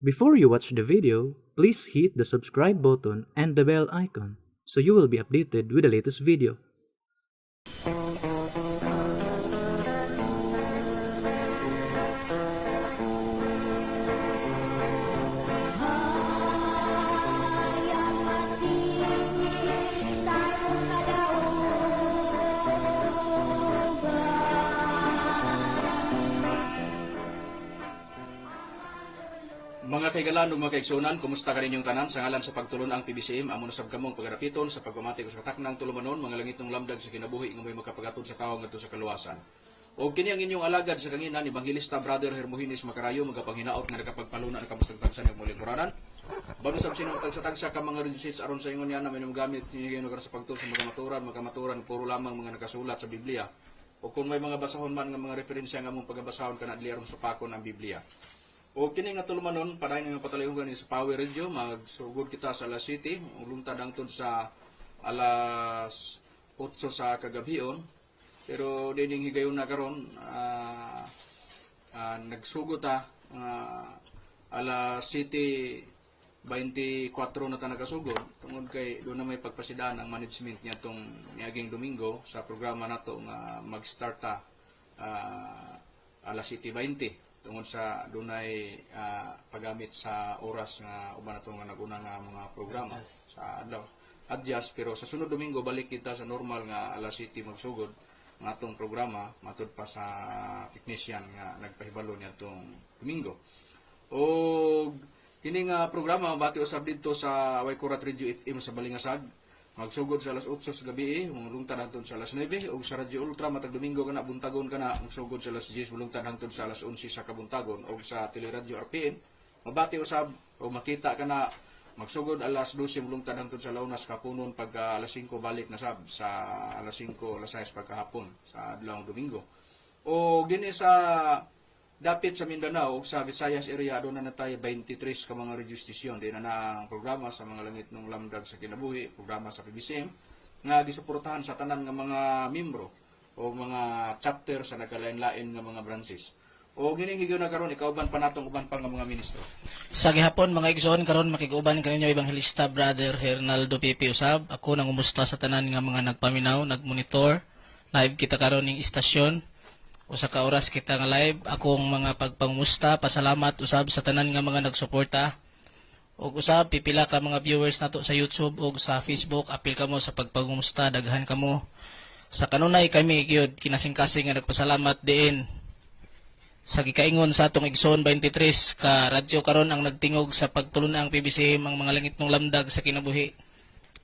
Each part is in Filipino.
Before you watch the video, please hit the subscribe button and the bell icon so you will be updated with the latest video. Mga kaigalan ug mga kaigsunan, kumusta ka ninyong tanan sa ngalan sa pagtulon ang PBCM amo nasab kamong pagarapiton sa pagpamati ko sa kataknang tulumanon mga langit ng lamdag sa kinabuhi nga may makapagatod sa tawo ngadto sa kaluwasan. O kini ang inyong alagad sa kanginan ni Evangelista Brother Hermogenes Macarayo magapanghinaot nga nakapagpaluna ang kamustag-tagsa ng muling Quranan. Bago sa sinong tagsa-tagsa ka mga research aron sa ingon niya na may gamit ninyo lugar sa pagtuon sa magamaturan puro lamang mga nakasulat sa Biblia. O kung may mga basahon man nga mga referensya nga mong pagabasahon kana dili aron supakon ang Biblia. O kini nga tulumanon padayon nga patalayon gani sa Power Radio magsugod kita sa alas 7 ulungtad hangtod sa alas 8 sa kagabion pero dining higayon na karon nagsugod ta alas 7:24 na ta nagasugod tungod kay do na may pagpasidaan ang management niya tong niaging Domingo sa programa nato nga mag-start ta alas 7:20 tungod sa dunay paggamit sa oras nga uban nato nga naguna nga mga programa sa adlaw adjust pero sa sunod Domingo balik kita sa normal nga alas 7 magsugod nga atong programa matud pa sa technician nga nagpahibalo niya tong Domingo o kini nga programa bati usab didto sa Waikurat Radio FM sa Balingasag magsugod sa alas 8 sa gabi mulungtad hangtod sa alas 9 ug sa Radyo Ultra matag Domingo kana buntagon kana magsugod sa alas 10 mulungtad hangtod sa alas 11 sa kabuntagon ug sa Teleradyo RPN mabati usab o makita kana magsugod alas 12 mulungtad hangtod sa Launas kapunon pag alas 5 balik na sab sa alas 5 alas 6 pagkahapon sa adlawng Domingo o dinhi sa dapit sa Mindanao sa Visayas area aduna na tayo 23 ka mga radio station di na ang programa sa mga langit ng lamdag sa kinabuhi programa sa PBCM nga gisuportahan sa tanan nga mga membro o mga chapter sa nagkalain-lain nga mga branches o gining na karon ikauban pa natong uban pa nga mga ministro Sa gihapon mga igsoon karon makiguban kaninyo Evangelista Brother Hernaldo Pipi usab ako nangumusta sa tanan nga mga nagpaminaw nagmonitor live kita karon ning istasyon usa ka oras kita nga live akong mga pagpangumusta pasalamat usab sa tanan nga mga nagsuporta ug usab pipila ka mga viewers nato sa YouTube ug sa Facebook apil kamo sa pagpangumusta daghan kamo sa kanunay kami gyud kinasing-kasing nga nagpasalamat diin sa gikaingon sa atong igsoon 23 ka radyo karon ang nagtingog sa pagtulon ang PBCM ang mga langit ng lamdag sa kinabuhi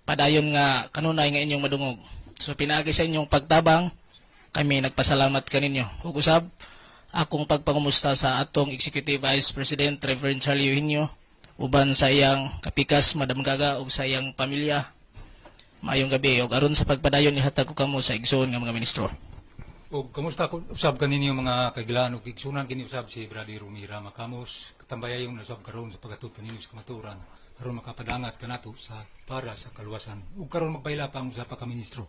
padayon nga kanunay nga inyong madungog so pinaagi sa inyong pagtabang kami nagpasalamat kaninyo. Ug usab akong pagpangumusta sa atong Executive Vice President Reverend Charlie Eugenio uban sa iyang kapikas Madam Gaga ug sa iyang pamilya. Maayong gabi ug aron sa pagpadayon ihatag ko kamo sa igsoon nga mga ministro. O kamusta ko usab kaninyo mga kaigalan ug igsunan kini usab si Brother Rumira Makamos katambayayon usab karon sa pagatud kaninyo sa kamaturan aron makapadangat kanato sa para sa kaluwasan ug karon magpaila pa ang usa pa ka ministro.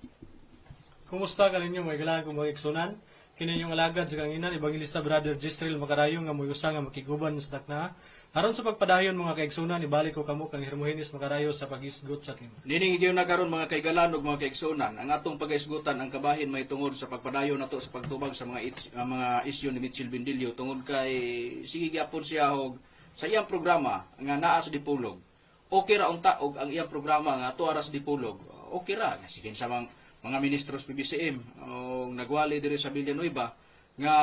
Kumusta ka ninyo mga kailangan kong mga iksunan? Kininyong alagad sa kanginan, Evangelista Brother Gistril Macarayo nga muy usa nga makiguban sa takna. Aron sa pagpadayon mga kaigsunan, ibalik ko kamo kang Hermogenes Macarayo sa pagisgot sa akin. Dining higayon na karon mga kaigalan ug mga kaigsunan ang atong pagaisgutan ang kabahin may tungod sa pagpadayon nato sa pagtubag sa mga isyu ni Mitchell Bendilio tungod kay sige gyapon siya og sa iyang programa nga naa sa Dipolog. Okay ra unta og ang iyang programa nga tuwa ra sa Dipolog. Okay ra sige sa mga ministros PBCM o nagwali diri sa Villanueva nga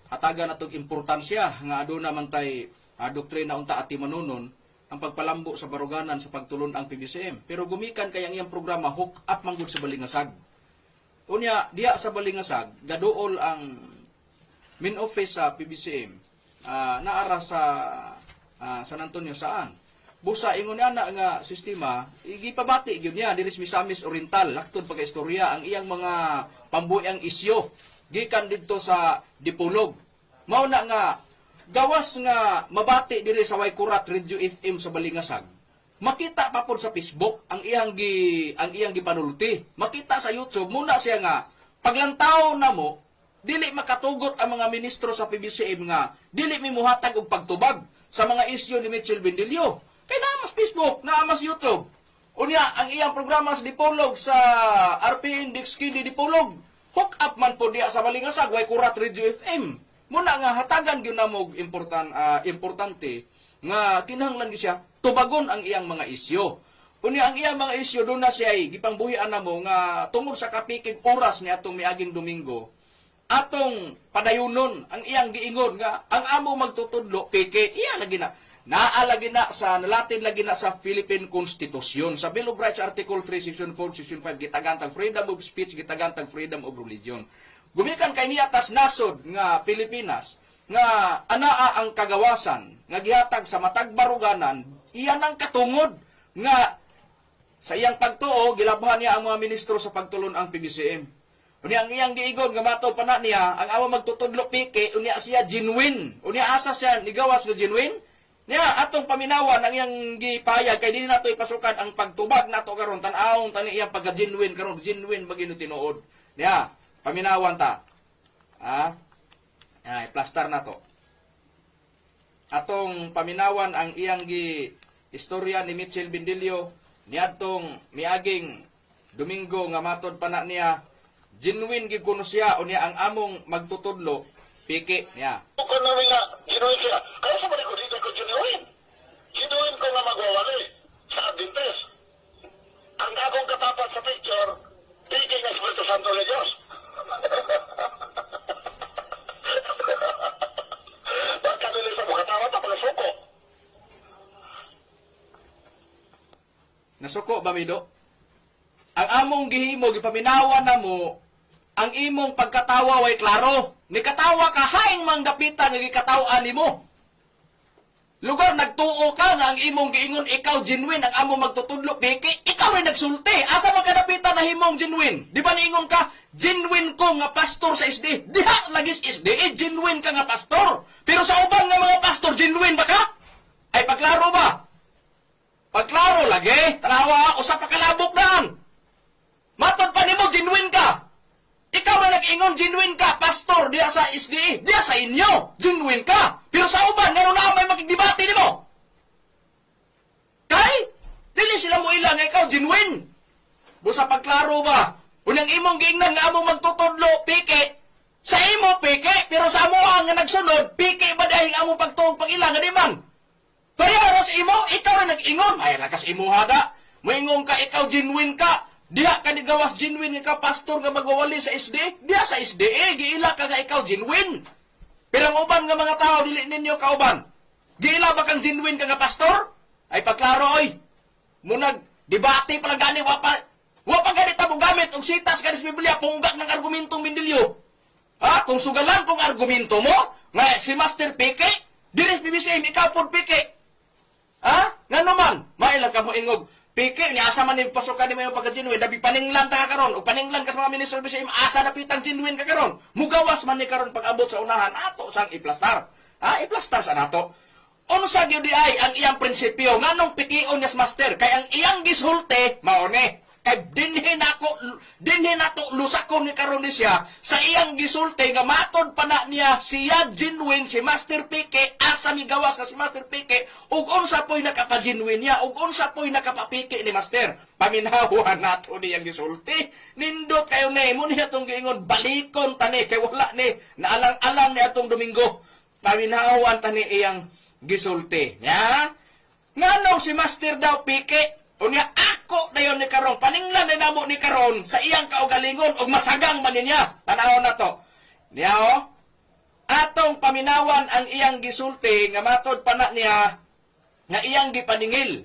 hatagan natong importansya nga aduna man tay doktrina unta ati manunon ang pagpalambo sa baruganan sa pagtulon ang PBCM pero gumikan kay ang iyang programa hook up manggod sa Balingasag unya diya sa Balingasag gaduol ang main office sa PBCM naara sa San Antonio saan busa ingon ana nga sistema igipabati gyud niya diri sa Misamis Oriental laktod pagkaistorya ang iyang mga pambuyang isyo gikan didto sa Dipolog mao na nga gawas nga mabati diri sa Waikurat Radio FM sa Balingasag makita pa pod sa Facebook ang iyang gipanulti makita sa YouTube muna siya nga paglantaw na mo dili makatugot ang mga ministro sa PBCM nga dili mi muhatag og pagtubag sa mga isyu ni Mitchell Bindilyo. Kay naamas Facebook, naamas YouTube. Unya, ang iyang programa sa Dipolog sa RP Index Kini Dipolog, hook up man po diya sa Malingasag, way Kurat Radio FM. Muna nga hatagan gyud namog importante nga kinahanglan gyud siya tubagon ang iyang mga isyu. Unya ang iyang mga isyu do na siya gipangbuhian namo nga tungod sa kapikig oras ni atong miaging Domingo. Atong padayunon ang iyang giingon nga ang amo magtutudlo peke iya lagi na naalagi na sa nalatin lagi na sa Philippine Constitution sa Bill of Rights Article 3 Section 4 Section 5 gitagantang freedom of speech gitagantang freedom of religion. Gumikan kay niya tas nasod nga Pilipinas nga anaa ang kagawasan nga gihatag sa matag baruganan iyan ang katungod nga sa iyang pagtuo gilabhan niya ang mga ministro sa pagtulon ang PBCM. Unya ang iyang giingon nga mato pa na niya ang amo magtutudlo pike unya siya genuine. Unya asa siya nigawas nga genuine? Niya atong paminawan ang iyang gipayag kay dili nato ipasukan ang pagtubag nato karon tan-awon tani iyang pagka-genuine karon genuine bagino tinuod. Niya paminawan ta. Ay plaster nato. Atong paminawan ang iyang istorya ni Mitchell Bindilyo niadtong miaging Domingo nga matod pa na niya genuine gid kuno siya unya ang among magtutudlo piki niya. Kung namin nga, genuine siya. Kaya sa balik ko dito ko genuine. Genuine ko nga magwawali sa Adventist. Ang akong katapat sa picture, thinking ng Espiritu Santo ni Diyos. Pagkadali sa mukatawa, tapos suko. Nasuko ba mido? Ang among gihimo gipaminawan namo ang imong pagkatawa way klaro. Nikatawa ka haing manggapita nga gikatawa nimo. Lugar nagtuo ka nga ang imong giingon ikaw genuine ang among magtutudlo peke, ikaw rin nagsulti. Asa man kadapita na himong genuine? Di ba niingon ka genuine ko nga pastor sa SD? Diha lagis SD, genuine ka nga pastor. Pero sa ubang nga mga pastor genuine ba ka? Ay pagklaro ba? Pagklaro lagi, tanawa usa pa kalabok daan. Matod pa nimo genuine ka. Ikaw na nag-ingon, genuine ka, pastor, diya sa SDA, diya sa inyo, genuine ka. Pero sa uban, nga na may magdibati ni mo. Kay, dili sila mo ilang, ikaw, genuine. Busa pagklaro ba? Unyang imong giingnan nga among magtutudlo, pike. Sa imo, pike, pero sa amo nga nagsunod, pike ba dahil among pagtuog pag-ilang, nga di man? Payaras imo, ikaw na nag-ingon, ay lakas imo hada. Moingon ka, ikaw, genuine ka. Diha ka ni gawas genuine ka pastor nga magwawali sa SD? Diha sa SD, giila ka nga ikaw genuine. Pero ang uban nga mga tao, dili ninyo kauban. Giila ba kang genuine ka nga pastor? Ay pagklaro, oy. Munag, debate pala gani, wapa ganita mo gamit, og sitas ka sa Biblia, punggak ng argumentong Bindilyo. Kung sugalan kong argumento mo, nga si Master Pike, dili PBCM, ikaw po Pike. Nga naman, mailang ka mo ingog, Piki, niya asa man yung pasukan ni mo yung pagka-genuine, dabi paninglan ta ka karon, o paninglan ka sa mga ministro BCM, asa na pitang genuine ka karon. Mugawas man ni karon pag-abot sa unahan, ato sang iplastar. Iplastar sa nato. Unsa gyud di ay ang iyang prinsipyo, nganong pikion niya master, kay ang iyang gisulte, maone. Kay dinhi nato lusakon ni karon ni siya, sa iyang gisulte, nga matod pa na niya, siya genuine, si Master Pike, asa mi gawas ka si Master Pike, ug unsa po'y nakapa-genuine niya, ug unsa po'y nakapapike ni Master. Paminahuan nato niyang gisulti. Nindot kayo ni, mo niya itong giingon, balikon tani, kay wala ni, naalang-alang ni atong Domingo. Paminahuan tani iyang gisulti. Ya? Nganong si Master daw Pike, unya ako dayon ni karon, paninglan ni namo ni karon sa iyang kaugalingon ug masagang man niya. Tanaw na to. Niya atong paminawan ang iyang gisulti nga matod pa na niya nga iyang gipaningil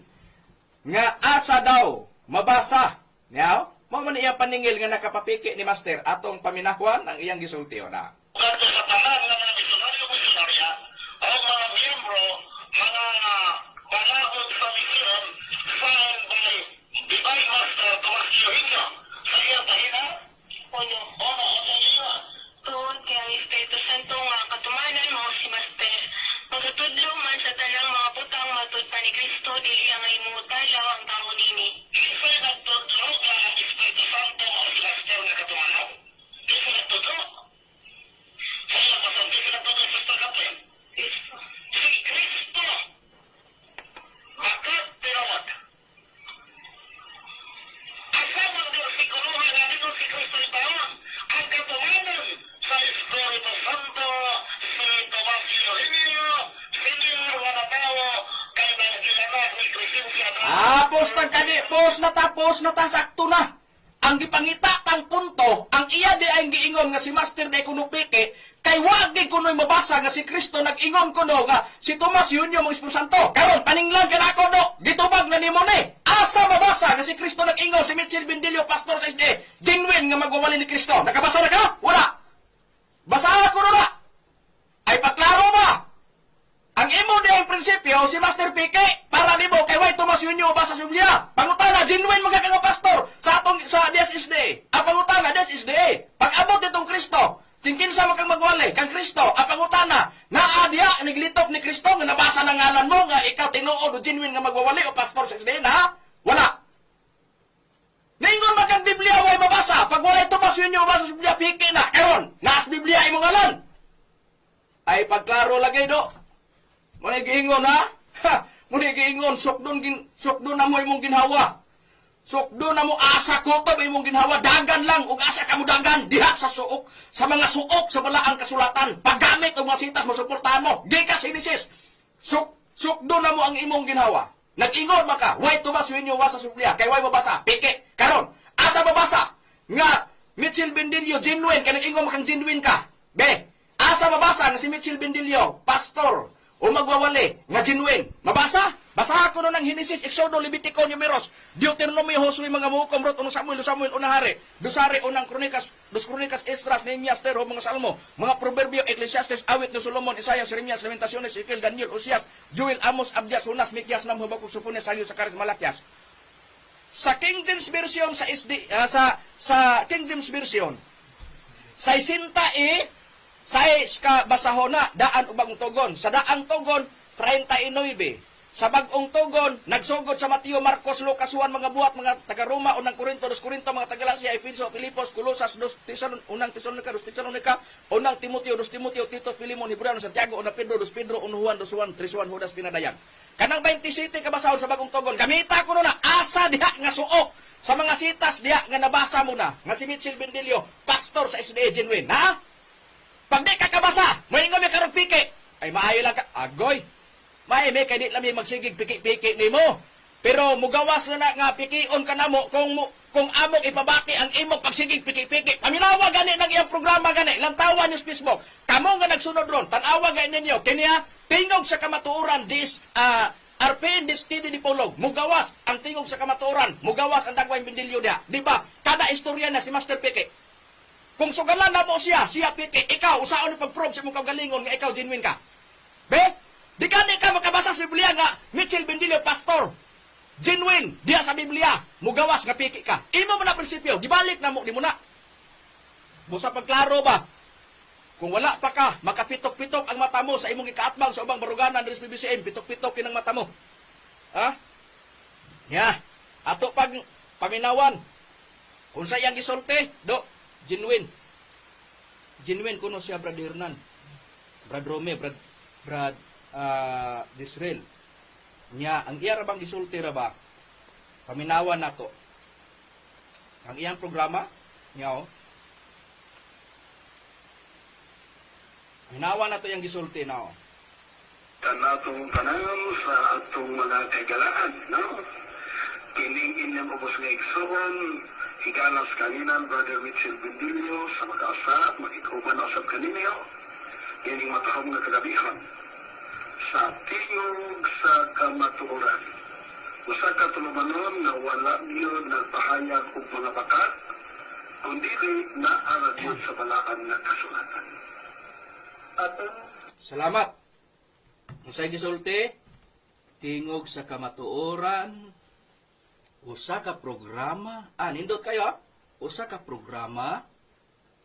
nga asa daw mabasa. Niya mo man iyang paningil nga nakapapiki ni Master atong paminawan ang iyang gisulti na. Kadto sa tanan ng mga misyonaryo, ang mga miyembro, mga banahon sa misyon, found by Divine Master Tomas Yohinyo. Sa iyang pahina, ono sa iyo. Tuon kay ang Espiritu Santo nga katumanan mo si Master. Magtutudlo man sa tanang mga butang matud pa ni Kristo, dili ang imutalaw ang tao nini. Isa nagtudlo ka ang Espiritu Santo o si Master na katumanaw. Isa nagtudlo. Sa iyang pasang isa nagtudlo sa Kapin. Si Kristo Tapos tapos na ta sakto na. Ang gipangita tang punto, ang iya di ay giingon nga si Master de kuno piki, kay wagi kuno'y mabasa nga si Kristo nag-ingon kuno nga si Tomas Junio mong Espiritu Santo. Karon paninglan ka nako do, gitubag na nimo ni. Asa mabasa nga si Kristo nag-ingon si Mitchell Bendilio pastor sa SD, genuine nga magwawali ni Kristo. Nakabasa na ka? Wala. Basahan ko na. Ay paklaro ba? Ang imo di ang prinsipyo si Master Piki para nimo kay way Tomas Junio mabasa sa Biblia. Pangutana genuine mga nga pastor sa atong sa DSSD. Ang pangutana DSSD. Pag abot itong Kristo, tingkin sa makang magwali kang Kristo, ang pangutana, naadya naglitop ni Kristo nga nabasa ng ngalan mo nga ikaw tinuod o genuine nga magwawali o pastor sa SD na? Wala. Ningon makang Biblia way mabasa. Pag wala ito mas yun yung mabasa sa Biblia, piki na. Karon, naas Biblia imong ngalan. Ay pagklaro lagay do. Muna giingon ha? Ha! Muna giingon, sukdon na mo imong ginhawa. Sukdo na mo asa ko to imong ginhawa, dagan lang ug asa ka mo dagan diha sa suok, sa mga suok sa balaang kasulatan. Paggamit og mga sitas mo suportahan mo. Di ka sinisis. Sukdo na mo ang imong ginhawa. Nag-ingon maka, why Tomas Junio wasa sa Biblia, kay why mabasa? Piki. Karon, asa mabasa nga Mitchell Bendilio genuine kay nag-ingon makang genuine ka. Be, asa mabasa nga si Mitchell Bendilio pastor o magwawali nga genuine. Mabasa? Basaha ko nun ng Genesis, Exodo, Levitico, Numeros, Deuteronomio, Josue, mga muhukom, Rot, unang Samuel, unang Hari, Dosari, unang Kronikas, Dos Kronikas, Esdras, Nehemias, Tero, mga Salmo, mga Proverbio, Ecclesiastes, Awit ni Solomon, Isaiah, Jeremias, Lamentaciones, Ezekiel, Daniel, Osias, Joel, Amos, Abdias, Hunas, Mikias, Nam, Habakuk, Sophonias, Haggai, Zacarias, Malakias. Sa King James Version, sa King James Version, sa isinta sa basahona, daan ubang tugon. Sa daang tugon, 39. Sa bagong tugon, nagsugod sa Mateo, Marcos, Lucas, Juan, mga buhat, mga taga-Roma, unang Korinto, dos Korinto, mga taga-Galacia, Efeso, Filipos, Colosas, unang Tesalonica, unang Timoteo, dos Timoteo, Tito, Filemon, Hebreo, Santiago, unang Pedro, dos Pedro, unang Juan, dos Juan, tres Juan, Judas, Pinadayag. Kanang 27 kabasahon sa bagong tugon, gamita ko na asa diha nga suok sa mga sitas diha nga nabasa mo na, nga si Mitchell Bendilio, pastor sa SDA Genuine, ha? Pag di ka kabasa, may ingami karong piki, ay maayo lang ka, agoy, may kay di lang may magsigig piki-piki ni mo. Pero mugawas na nga pikion ka na mo kung amok ipabati ang imong pagsigig piki-piki. Paminawa gani ng iyang programa gani, lantawan niyo sa Facebook. Kamo nga nagsunod ron, tanawa gani ninyo. Kaniya tingog sa kamatuoran RPN Destiny di Polog. Mugawas ang tingog sa kamatuoran, mugawas ang dagway Bendilio dia. Di ba? Kada istorya na si Master Piki. Kung sugalan na mo siya Piki, ikaw usaon ni pag-prove sa imong kagalingon nga ikaw genuine ka. Be? Di ka makabasa sa Biblia nga Mitchell Bendilio pastor genuine diya sa Biblia mugawas nga piki ka. Imo mo na prinsipyo, gibalik na mo di mo na. Busa pagklaro ba? Kung wala pa ka, makapitok-pitok ang mata mo sa imong ikaatbang sa ubang baruganan diri sa BBCM, pitok-pitok kinang mata mo. Ha? Ya, ato pag paminawan. Unsa yang gisulti? Do, genuine. Genuine kuno siya Brad Hernan. Brad Rome, Brad Disrael. Nya, ang iya rabang gisulti ra ba? Paminawan nato. Ang iyang programa, nya Hinawa na to yung gisulti na Kanatong tanan sa atong mga kagalaan, no? Kining inyong ubos nga igsoon, higalas kaninan Brother Mitchell Bendilio sa mag-asa, mag-ikuban asap kaninyo, kining matahong nga kagabihan. Sa tingog sa kamatuoran, usa ka tulumanon na wala niyo nagpahayag og mga bakat, kundi na aragyod sa balaan nga kasulatan. Salamat. Unsay gisulti? Tingog sa kamatuoran, usa ka programa. Nindot kayo? Usa ka programa.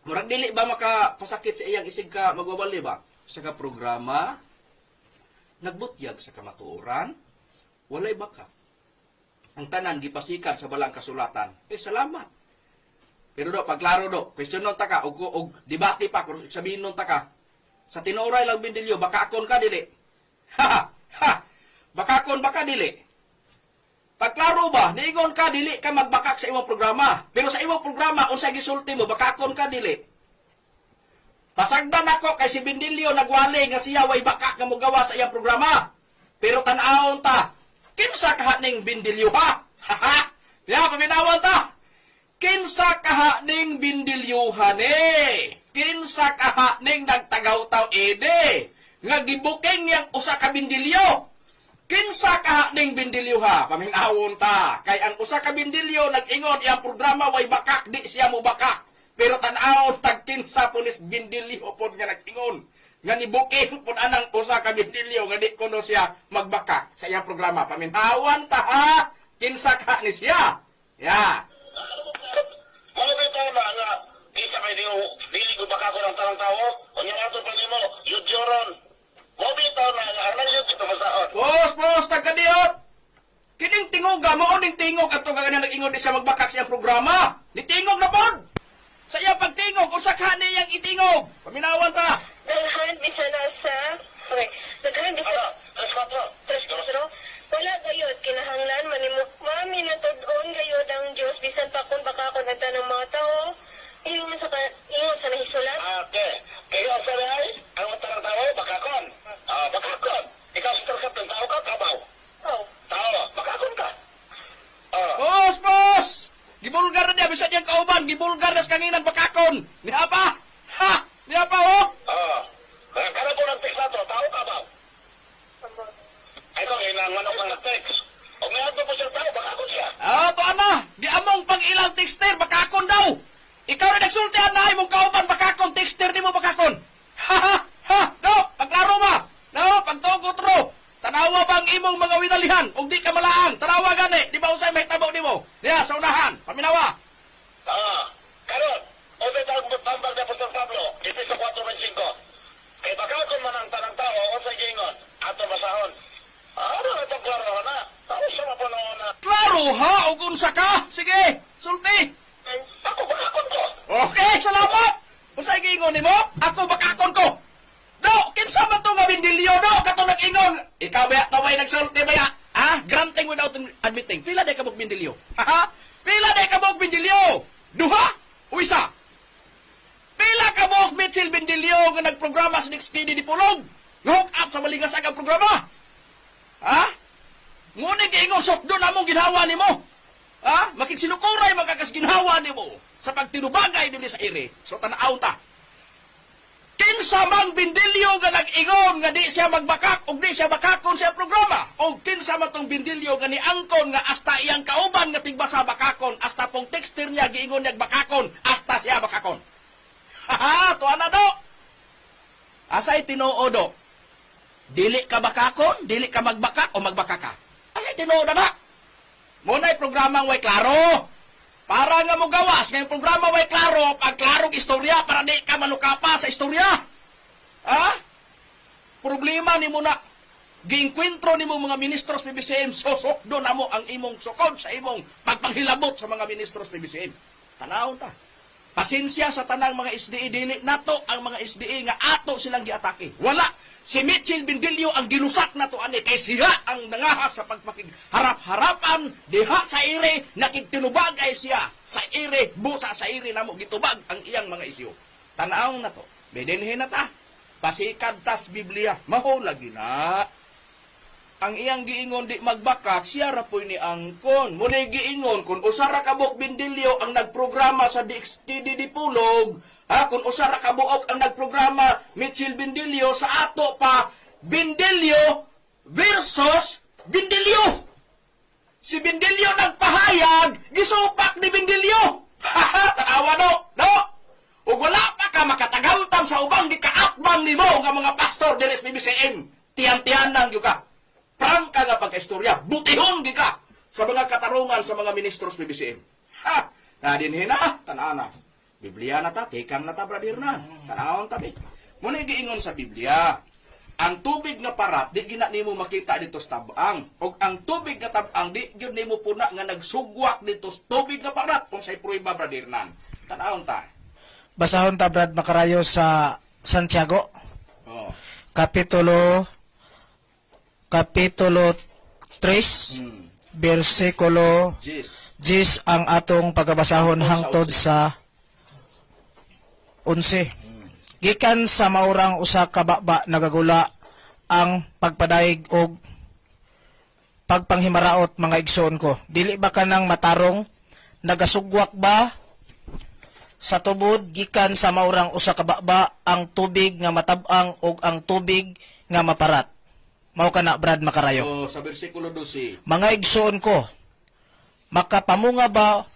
Murag dili ba makapasakit sa iyang isig ka magwawali ba? Usa ka programa. Nagbutyag sa kamatuoran. Walay baka. Ang tanan gipasikat sa balang kasulatan. Salamat. Pero do, pagklaro do, question nun ta ka, og debate pa, kung sabihin nun ta ka, sa tinuray lang Bendilio, bakakon ka dili. Bakakon baka dili. Pagklaro ba, niingon ka dili ka magbakak sa imong programa. Pero sa imong programa, unsay gisulti mo, bakakon ka dili. Pasagdan ako kay si Bendilio nagwali nga siya way bakak nga mogawa sa iyang programa. Pero tan-awon ta, Kinsa kaha ning bindilyo ha? Haha! Ya, paminawan ta! Kinsa kaha ning bindilyuhan Kinsa kaha ning nagtagaw-taw ede? Nga gibuking niyang usa ka bindilyo. Kinsa kaha ning bindilyo ha? Paminawon ta. Kay ang usa ka bindilyo nag-ingon iyang programa way bakak, di siya mo bakak. Pero tan-aw tag kinsa punis bindilyo pod nga nag-ingon. Nga nibuking pod anang usa ka bindilyo nga di kuno siya magbakak sa iyang programa. Paminawon ta ha? Kinsa kaha ni siya? Ya. Mga bitaw na nga, isa kay dili ko baka ko ng tarang tao, o niya ato pa nimo, yudyoron. Mga bitaw na nga, alam yun ito masaon. Pos, tagadiot! Kining tinguga mo, ning tingog ato nga ganyan nag-ingod di siya magbakak siyang programa. Ni tingog na pod! Sa iya pagtingog, kung sa kaniyang itingog. Paminawan ta! Daghan bisa na sa... Okay. Daghan bisa... Tres, no? Wala gayod, kinahanglan, mami na tudon gayod ang Diyos, bisan pa kung baka kung nagda ng mga tao, ingon sa nahisulat. Okay. Kaya sa rin, ang tarang tao, bakakon. Bakakon. Ikaw sa tarang tao ka, kabaw. Oh. Tao, bakakon ka. Pos! Gibulgar na niya, bisa niyang kauban, gibulgar na sa kanginan bakakon. Ni apa? Ha? Ni apa, oh? Kaya po ng text na to, tao kabaw. Ay ko, inanganok ng text. O may ato po siya tao, bakakon siya. To ana, di among pang ilang texter, bakakon daw. Ikaw rin nagsultihan na, imong kauban, bakakon, texter di mo bakakon. Ha? No, paglaro ba? No, pagtugot ro. Tanawa bang imong mga winalihan, o di ka malaang, tanawa gani, di ba usay may tabok di mo? Diya, sa unahan, paminawa. Karon, o may tambag na po sa Pablo, Episo 4:25. Kay bakakon man ang tanang tao, o sa gingon, ato basahon. Ano na itong klaro na? Tao siya na po na. Klaro ha, o kunsa ka? Sige, sulti. Ako bakakon ko. Okay, salamat. Usay gingon nimo, ako bakakon ko. No, kinsa man to nga bindilyo, no? Kato nag-ingon. Ikaw ba, taway nagsulti ba ya? Granting without admitting. Pila day ka mong bindilyo? Pila day ka mong bindilyo? Duha? O isa? Pila ka mong Mitchell Bindilyo nga nagprograma sa Next KD di Pulog? Hook up sa malingasag ang programa? Ngunit kaingon sokdo na mong ginawa ni mo. Makiksinukuray magkakasginhawa ni mo sa pagtinubagay din sa iri. So tanaw ta. Kinsa mang bindilyo nga nag-ingon nga di siya magbakak o di siya bakakon sa programa. O kinsa man tong bindilyo nga niangkon nga hasta iyang kauban nga tigbasa bakakon hasta pong texter niya giingon niya bakakon hasta siya bakakon. Tuwa na do. Asay tinuo do. Dili ka bakakon, dili ka magbakak o magbakaka. Asay tinuo na. Muna'y programang way klaro. Para nga mo gawas, ngayong programa way klaro, pag klarong istorya, para di ka manukapa sa istorya. Problema ni mo na, giinkwentro ni mo mga ministros PBCM, sosokdo na mo ang imong sukod sa imong pagpanghilabot sa mga ministros PBCM. Tanawon ta. Pasensya sa tanang mga SDE, dili nato ang mga SDE nga ato silang giatake. Wala. Si Mitchell Bindilyo ang gilusak na to ani kay siya ang nangahas sa pagpakigharap-harapan diha sa ire nakigtinubagay siya sa ire busa sa ire namo gitubag ang iyang mga isyu. Tanaw na to. Bedinhin na ta. Pasikad tas Biblia maho lagi na. Ang iyang giingon di magbakak siya ra poy ni angkon. Munay giingon kun usara ka buk Bindilyo ang nagprograma sa DXTD di Pulog. Kung usara kabuok ang nagprograma Mitchell Bindilyo sa ato pa Bindilyo versus Bindilyo. Si Bindilyo nagpahayag, gisupak ni Bindilyo. Tanawa no? O wala pa ka makatagamtam sa ubang gikaatbang ni mo nga mga pastor del SPBCM. Tiyan-tiyanan yung ka. Prangka nga pagka-istorya. Butihon ka sa mga katarungan sa mga ministros PBCM. Nadinhin na, tananas. Biblia na ta, tekan na ta, brother na. Tanawon tabi. Muna giingon sa Biblia, ang tubig nga parat, di gina nimo makita dito sa tabang. O ang tubig nga tabang, di gina nimo puna nga nagsugwak dito sa tubig nga parat. Kung sa'y pruiba, brother nan. Tanawon ta. Basahon ta Brad Makarayo sa Santiago. Kapitulo 3, versikulo 10 ang atong pagabasahon hangtod sa 11. Gikan sa maurang usa ka baba nagagula ang pagpadaig og pagpanghimaraot mga igsoon ko. Dili ba ka nang matarong? Nagasugwak ba sa tubod gikan sa maurang usa ka baba ang tubig nga matab-ang ug ang tubig nga maparat? Mao kana Brad Makarayo. So, sa versikulo 12, Mga igsoon ko, makapamungabag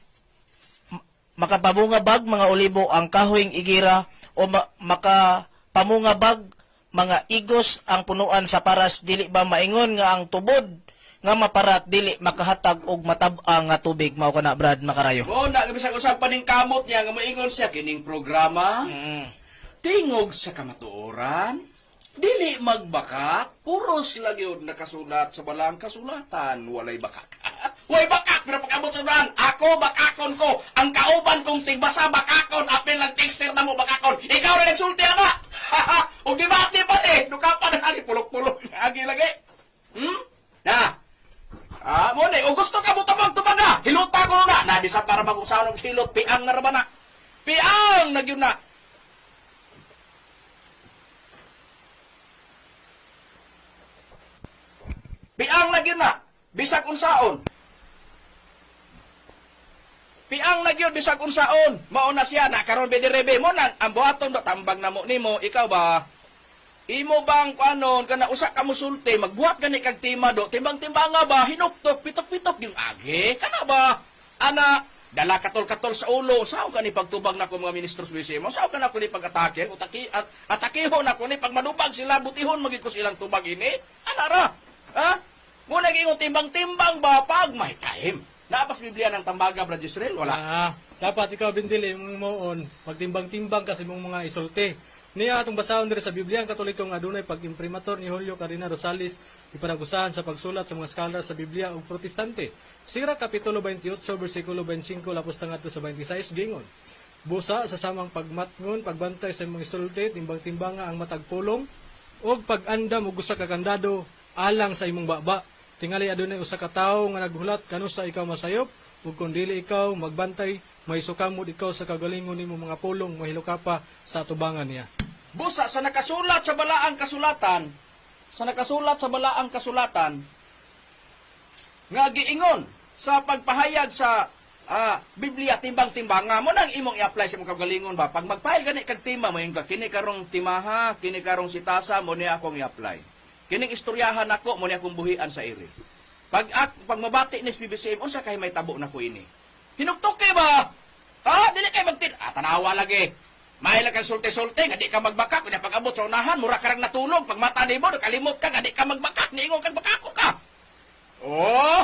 mga olibo ang kahoyng igira o makapamungabag mga igos ang punuan sa paras, dili ba maingon nga ang tubod nga maparat dili makahatag og matab-ang nga tubig? Mao kana Brad Makarayo. mo na bisag usab pa ning kamot niya nga moingon siya kining programa tingog sa kamatuoran. Dili magbakak, puros lagi yun nakasulat sa balang kasulatan. Walay bakak. Walay bakak, pero pag-abot sa ulan, ako bakakon ko. Ang kauban kong tigbasa bakakon, apel lang texter na mo bakakon. Ikaw rin nagsulti ba? Huwag debate pa eh. Nukapan na lagi, pulok-pulok. Agi lagi. Na. Mo na, o gusto ka mo tumag-tumaga. Hiluta ko na. Nabisa para mag-usawa ng hilot. Piang na raban na. Piang na yun na. Piang na gyud na, bisag unsaon. Piang na gyud bisag unsaon. Mao na siya na karon bidirebe mo nang ang buhaton do tambag na mo nimo, ikaw ba? Imo bang kanon kana usa ka musulti magbuhat gani kag tima do, timbang-timbanga ba hinuktok pitok-pitok yung agi? Kana ba? Ana dala katol-katol sa ulo, sao ka ni pagtubag na ko mga ministros bisimo? Sao ka na ko ni pag-atake? Atakihon na ko ni pag manubag sila, butihon magid ko silang tubag ini. Ana ra? Ha? Muna gingon timbang-timbang ba pag may time? Naapas Biblia ng tambaga, Brad Israel? Wala. Dapat ikaw bindili mong moon, magtimbang-timbang kasi mong mga isulti. Niya atong basahon diri sa Biblia ang Katoliko nga adunay pag-imprimator ni Julio Carina Rosales ipanagusahan sa pagsulat sa mga scholar sa Biblia ug Protestante. Sira kapitulo 28 bersikulo 25 lapos tangadto sa 26 gingon. Busa sa samang pagmatngon, pagbantay sa mga isulti, timbang-timbanga ang matag pulong ug pag-andam ug usa ka kandado alang sa imong baba. Tingali adunay usa ka tawo nga naghulat kanusa ikaw masayop ug kun dili ikaw magbantay may sukamod ikaw sa kagalingon nimo mga pulong mahilo ka pa sa atubangan niya. Busa sa nakasulat sa balaang kasulatan, nga giingon sa pagpahayag sa Biblia timbang-timbanga mo nang imong i-apply sa imong kagalingon ba? Pag magpahayag gani kag tima mo yung kini karong timaha, kini karong sitasa mo ni akong i-apply. Kining istoryahan ako mo ni akong buhian sa iri. Pag mabati ni PBCM unsa kay may tabo na ko ini. Hinuktok ba? Ha? Dili kay magtin. Tanawa lagi. May lang kang sulti-sulti, nga di ka magbakak. Kanya pag-abot sa unahan, mura ka rang natulog. Pag mata ni mo, nakalimot ka, nga di ka magbakak. Niingon kang bakako ka. Oh!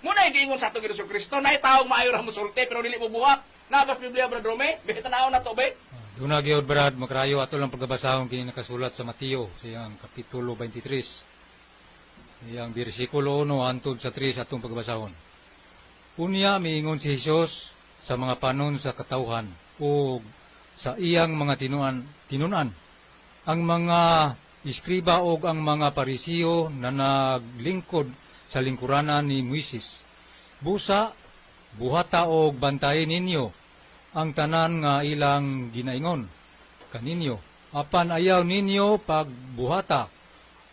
Muna yung giingon sa itong Yesu Kristo, na itaong maayo mo sulti, pero dili mo buhat. Nabas Biblia, Brad Rome? Tanaw na to, be? Doon na gyud Brad Makarayo ato lang pagkabasahon kini nakasulat sa Mateo sa iyang kapitulo 23. Iyang bersikulo 1 hangtod sa 3 atong pagbasahon. Unya miingon si Hesus sa mga panon sa katawhan o sa iyang mga tinunan. Ang mga iskriba o ang mga parisiyo na naglingkod sa lingkuranan ni Moises. Busa, buhata o bantayin ninyo ang tanan nga ilang ginaingon kaninyo. Apan ayaw ninyo pagbuhata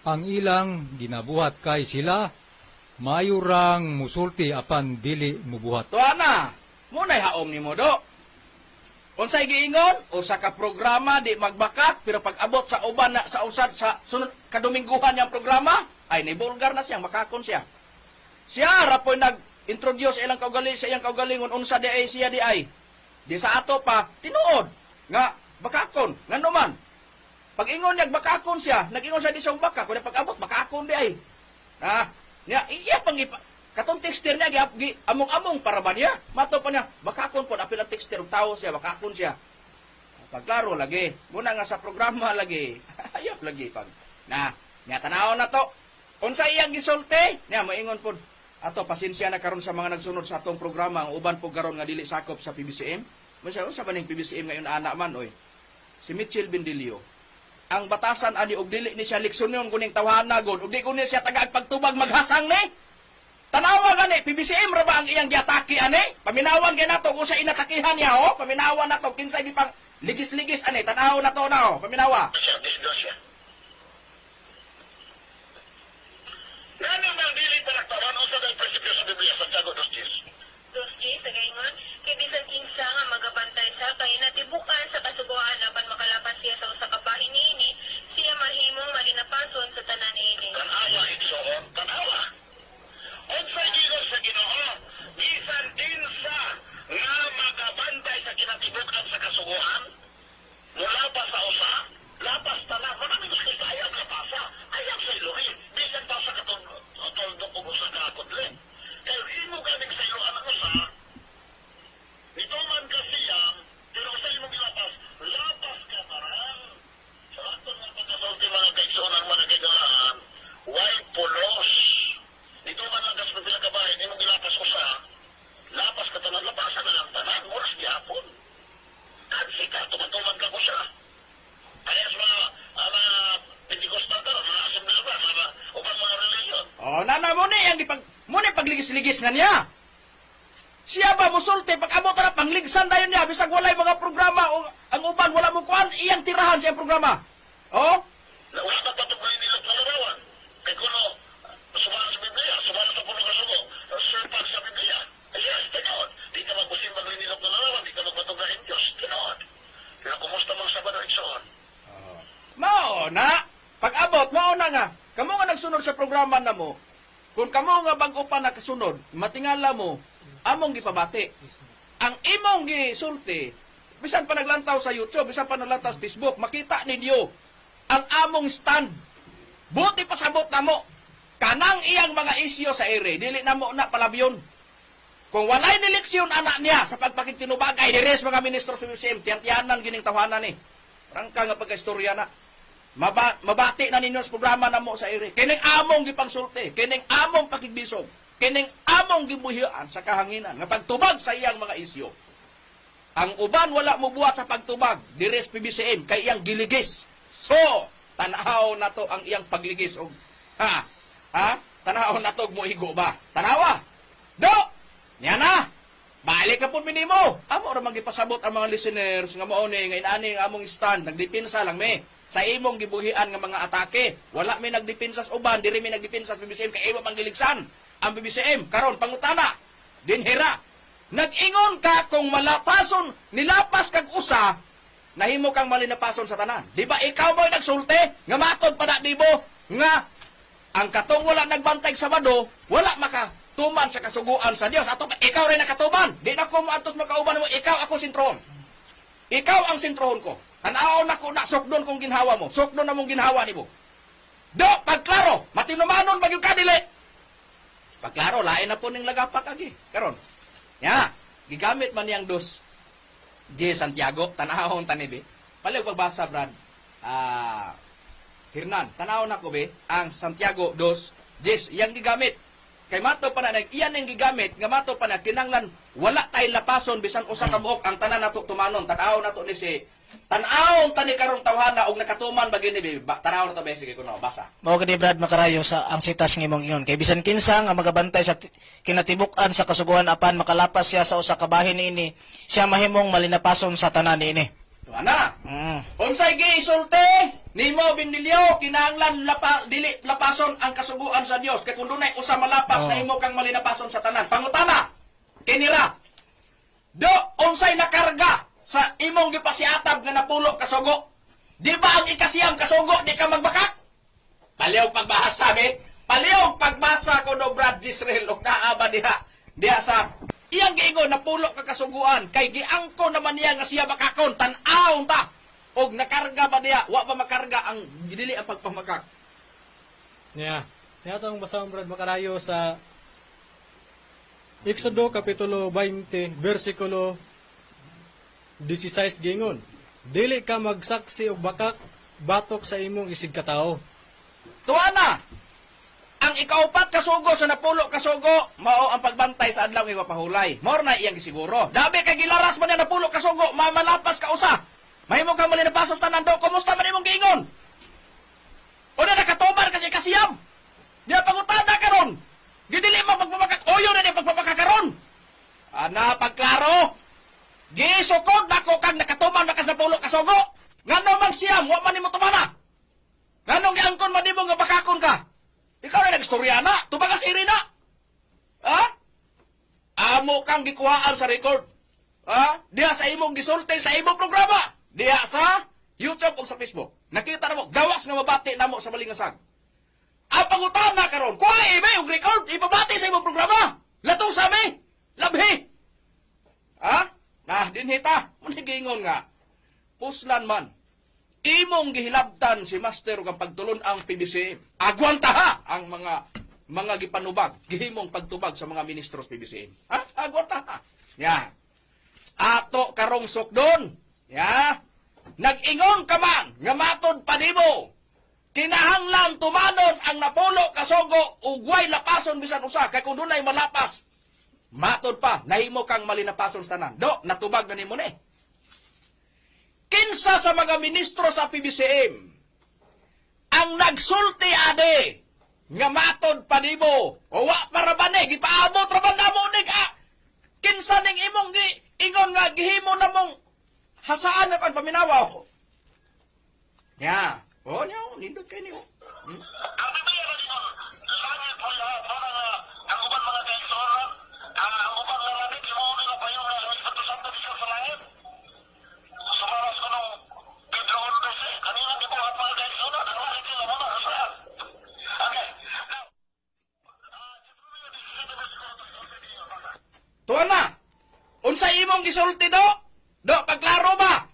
ang ilang ginabuhat kay sila mayurang musulti apan dili mubuhat. Tuana, muna'y haom ni mo do. Unsay giingon, usa ka programa di magbakak, pero pag abot sa uban na sa usad sa sunod kadumingguhan niyang programa, ay nibulgar na siya, makakon siya. Siya rapoy nag-introduce ilang kaugali sa iyang kaugalingon, unsa di ay siya di ay. Di sa ato pa, tinuod, nga bakakon, nga naman. Pag ingon niya, bakakon siya, nag-ingon siya di siyang bakak, kung pag abot, bakakon di ay. Iya pang katong texter niya, among-among para ba niya? Mato pa niya, bakakon po, apil ang texter, tao siya, bakakon siya. Pagklaro lagi, muna nga sa programa lagi, ayaw lagi pag. Niya tanaw na to, unsa iyang gisulti, niya maingon po, ato pasensya na karon sa mga nagsunod sa atong programa, ang uban po karon nga dili sakop sa PBCM. Masya, unsa ba ning PBCM ngayon ana man, oy? Si Mitchell Bindilio. Ang batasan ani og dili ni siya leksyonon kuning tawhana god, og di kunin siya tagaag pagtubag maghasang ni. Tanawa gani PBCM ra ba ang iyang giatake ani? Paminawan kay nato kung sa inatakihan niya ho, paminawan nato kinsay di pang ligis-ligis ani, tanaw na to na ho, paminawa. Siya, disgrasya. Ganun ang dili O, nana mo ni pagligis-ligis na niya. Siya ba musulti, pag-abot na pangligsan dayon niya, bisag walay mga programa, o ang uban wala mo kuan, iyang tirahan siya programa. O? Nauna pa ito kayo nilang palarawan. Kaya kuno, sumala sa Biblia, sumala sa puno kasugo, surpag sa Biblia. Yes, tinood. Di ka magmusimbang rin nilang palarawan, di ka magpatugahin Diyos. Tinood. Pero kumusta mga Sabado, Iksoon? Mao na. Pag-abot, mao na nga. Kamo nga nagsunod sa programa na mo. Kung kamo nga bago pa nakasunod, matingala mo, among gipabati. Ang imong gisulti, bisan pa naglantaw sa YouTube, bisan pa naglantaw sa Facebook, makita ninyo ang among stand. Buti pa sabot na mo. Kanang iyang mga isyo sa ere, dili na mo na palabyon. Kung walay nileksyon anak niya sa pagpakitinubagay, deres mga ministro sa PBCM, tiyan-tiyanan gining tawanan ni. Rangka nga pagka-istorya na. Mabati na ninyo sa programa na mo sa ere. Kining among gipangsulti, kining among pakigbisog, kining among gibuhian sa kahanginan, nga pagtubag sa iyang mga isyo. Ang uban wala mo buhat sa pagtubag, deres PBCM, kay iyang giligis. So, tanaw na to ang iyang pagligis. Tanaw na to mo higo ba? Tanawa! Do! Yan na! Balik na po minimo! Amo ra magipasabot ang mga listeners nga mao ni nga inani nga among stand, nagdipinsa lang me sa imong gibuhian nga mga atake. Wala may nagdipinsa sa uban, diri may nagdipinsa sa BBCM kay imo panggiligsan ang BBCM karon pangutana. Dinhira. Nag-ingon ka kung malapason, nilapas kag usa, nahimo kang malinapason sa tanan. Di ba ikaw mo'y nagsulti nga matod pa na di mo nga ang katong wala nagbantay Sabado, wala makatuman sa kasuguan sa Dios. Ato ikaw rin nakatuman. Di na ko maatos makauban mo, ikaw ako sintrohon. Ikaw ang sintrohon ko. Anaon ako na sokdon kong ginhawa mo. Sokdon na mong ginhawa ni mo. Do, pagklaro, matinumanon bagyong kadili. Pagklaro, lain na po ning lagapak agi. Karon. Ya, gigamit man niyang dos J. Santiago, tanahon tanibi. Paliw pagbasa, Brad. Hernan, tanahon ako be, ang Santiago 2, J. Yang gigamit. Kay mato pa na, iyan ang gigamit, nga mato pa na, kinanglan, wala tay lapason, bisan usa ka buok, ang tanan nato tumanon. Tanahon nato ni si tanahon tani karong tawhana og nakatuman bagay ni be. Tanahon nato be, sige kuno, basa. Mao gani Brad makarayo sa ang sitas nga imong ingon kay bisan kinsa nga magabantay sa kinatibuk-an sa kasuguan apan makalapas siya sa usa ka bahin niini, siya mahimong malinapason sa tanan niini. Tuana. Unsay gisulti nimo Bindilyo, kinahanglan dili lapason ang kasuguan sa Dios kay kun dunay usa malapas na imo kang malinapason sa tanan. Pangutana, kinira. Do unsay nakarga sa imong gipasiatab nga napulo kasugo? Di ba ang ikasiyam kasugo di ka magbakak? Paliw pagbasa be. Paliw pagbasa ko do Brad Israel og naaba diha sa iyang giingon napulo ka kasuguan kay giangko naman niya nga siya bakakon tan-aw ta og nakarga ba diha wa pa makarga ang dili ang pagpamakak. Yeah. Kaya itong basahang Brad makarayo sa Exodo Kapitulo 20, versikulo 16 gingon. Dili ka magsaksi og bakak, batok sa imong isig katao. Tuana, ang ikaupat kasugo sa napulo kasugo, mao ang pagbantay sa adlaw nga pahulay. Mao na iyang gisiguro. Dabi kay gilaras man niya napulo kasugo, mamalapas ka usa. Mahimo kang malinapasos tanan do, kumusta man imong giingon? O na nakatuman kasi kasiyam. Di pangutada karon. Gidili mo pagpamakak, oyo na di pagpamakak karon. Ana pagklaro. Gisukod nako kang nakatuman makas napulo kasugo. Ngano man siyam, wa man nimo tumana. Nganong giangkon man nimo nga bakakon ka? Ikaw na nag-istorya na, tubagas iri na. Ha? Amo kang gikuhaan sa record. Ha? Diha sa imong gisulti sa imong programa. Diha sa YouTube o sa Facebook. Nakita na mo, gawas nga mabati na mo sa malingasag. Ang pangutan na karon, kuha ime og record, ibabati sa imong programa. Latong sa mi, labhi. Ha? Nah, dinhita, manigingon nga. Puslan man. Imong gihilabtan si Master ug ang pagtulon ang PBCM. Agwantaha ang mga gipanubag, gihimong pagtubag sa mga ministros PBCM. Ha? Agwantaha. Ya. Ato karong sukdon. Ya. Nag-ingon ka man nga matod pa nimo. Kinahanglan tumanon ang napulo kasugo ug way lapason bisan usa kay kun dunay malapas. Matod pa, nahimo kang malinapason sa tanan. Do, natubag na nimo ni. Kinsa sa mga ministro sa PBCM ang nagsulti ade nga matod pa nimo. O wa para ba ni gipaabot ra ba namo ni ka? Kinsa ning imong ingon nga gihimo namong hasaan na ang paminawa ko. Ya, o niya, nindot kayo niyo. Ang bibigyan ko dito, langit po yan, ang uban mga kaigsunan, ang uban nga langit, inuuli na pa yung Espiritu Santo dito sa langit. Sumaras ko nung Pedro 1:13, kanina di buhat mga kaigsunan, ang langit sila muna, hasaan. Okay, now, Tuan na, unsay imong gisulti do? Do, pagklaro ba?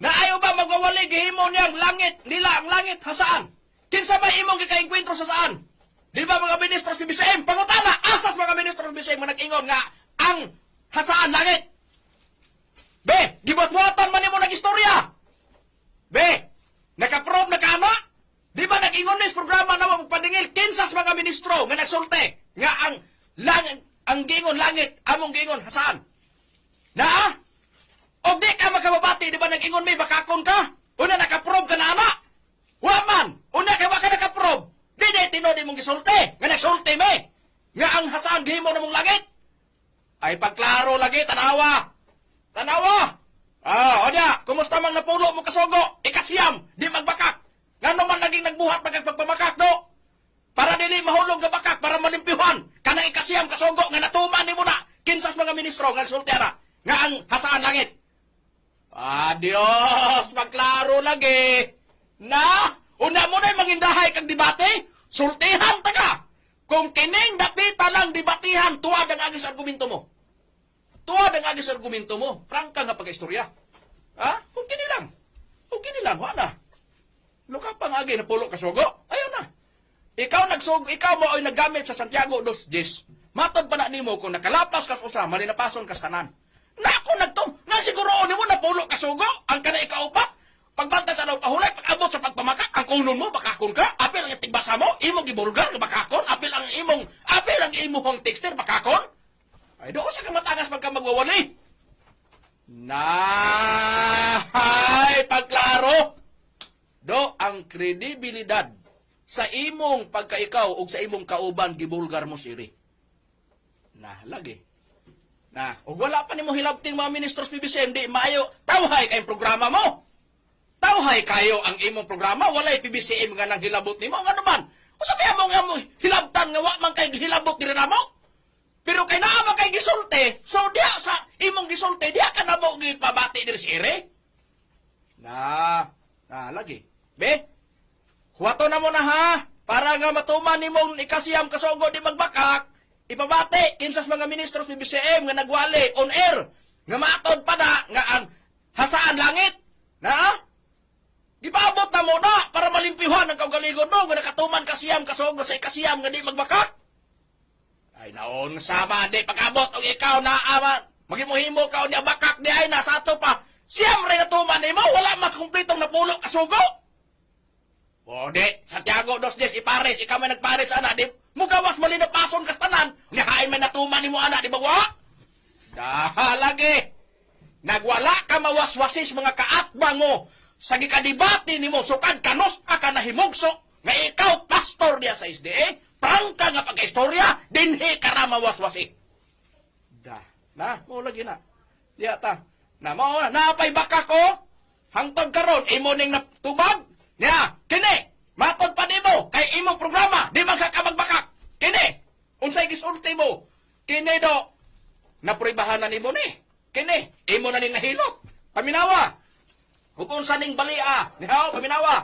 Na ayaw ba magwawali gihimo niyang langit nila ang langit hasaan? Kinsa ba imong gikaengkwentro sa saan? Di ba mga ministros ni BCM? Pangutana, asas mga ministros ni BCM nga nag-ingon nga ang hasaan langit? Be, gibuat-buatan man nimo nag-istorya. Be, nakaprove na kana? Di ba nag-ingon nis programa na magpadingil kinsas mga ministro nga nagsulti nga ang langit, ang gingon langit, among gingon hasaan? Na? O di ka magkababati, di ba nag-ingon may bakakon ka? Una nakaprobe ka na ama? Waman! Una ka ba ka nakaprobe? Di tinodi mong gisulti, nga nagsulti me! Nga ang hasaan gihimo na mong langit? Ay pagklaro lagi, tanawa! Tanawa! O niya, kumusta mang napulo mo kasugo? Ikasiyam, di magbakak! Nga naman naging nagbuhat magpagpamakak, no? Para dili mahulog nga bakak, para malimpiwan! Kanang ikasiyam kasugo, nga natuman ni mo na! Kinsas mga ministro, nga nagsulti ara, nga ang hasaan langit! Adios! Magklaro lagi! Na? Una mo na'y mangindahay kag debate? Sultihan ta ka! Kung kining dapita lang debatihan, tuwad ang agis argumento mo. Tuwad ang agis argumento mo. Prangka nga pag-istorya. Ha? Kung kini lang. Kung kini lang, wala. Luka pa nga agi na pulo kasugo. Ayaw na. Ikaw mo ay naggamit sa Santiago 2:10. Matod pa na nimo kung nakalapas kas usa, malinapason kas tanan. Nako nagtong, nga siguro ni mo na pulo kasugo, ang kana ikaupat, pagbanta sa lawag pahulay, pag-abot sa pagpamakak, ang kunon mo, bakakon ka, apil ang tigbasa mo, imong gibulgar, bakakon, apil ang imong texter, bakakon. Ay, doon sa kamatangas pagka magwawali. Nahay, pagklaro. Do, ang kredibilidad sa imong pagkaikaw o sa imong kauban, gibulgar mo siri. Lagi. O wala pa ni mo hilabting mga ministros PBCM, di maayo, tawhay kayong programa mo. Tawhay kayo ang imong programa, walay PBCM nga nang hilabot ni mo, nga naman. O sabihan mo nga mo, hilabtan nga wa man kay hilabot ni mo. Pero kay naman kay gisulti, so diya sa imong gisulti, diya ka na mo gipabati ni sire. Lagi. Be, huwato na mo na ha, para nga matuman ni mong ikasiyam kasongo di magbakak, ipabati, kinsas mga ministros ni BCM nga nagwali on air, nga matod pa na, nga ang hasaan langit, na? Di ba abot na mo na, para malimpihan ang kaugalingon mo, nga nakatuman kasiyam kasongo sa ikasiyam nga di magbakak? Ay naon sama, di pag-abot, o ikaw na, maghimuhimo ka o niya bakak, di ay nasa ato pa, siyam rin natuman ni mo, wala makumplitong napulo kasugo. O di, Santiago 2:10, ipares, ikaw may nagpares, ana, di, mugawas malinapason kastanan, nihain may natuman ni mo, ana, di ba wa? Lagi, nagwala ka mawaswasis mga kaatbang mo, sa gikadibati ni mo, sukad kanos, aka nahimugso, nga ikaw, pastor diya sa SDA, prangka nga pagka-istorya, dinhi ka ra mawaswasi. Mo lagi na. Diya ta. Napay baka ko, hangtod karon imo ning natubag, niya, kini, matod pa nimo kay imong programa, di man ka magbakak. Kini, unsay gisulti mo, kini do, napribahan na nimo ni. Kini, imo na ning nahilot. Paminawa. Kung sa ning balia, nihaw, paminawa.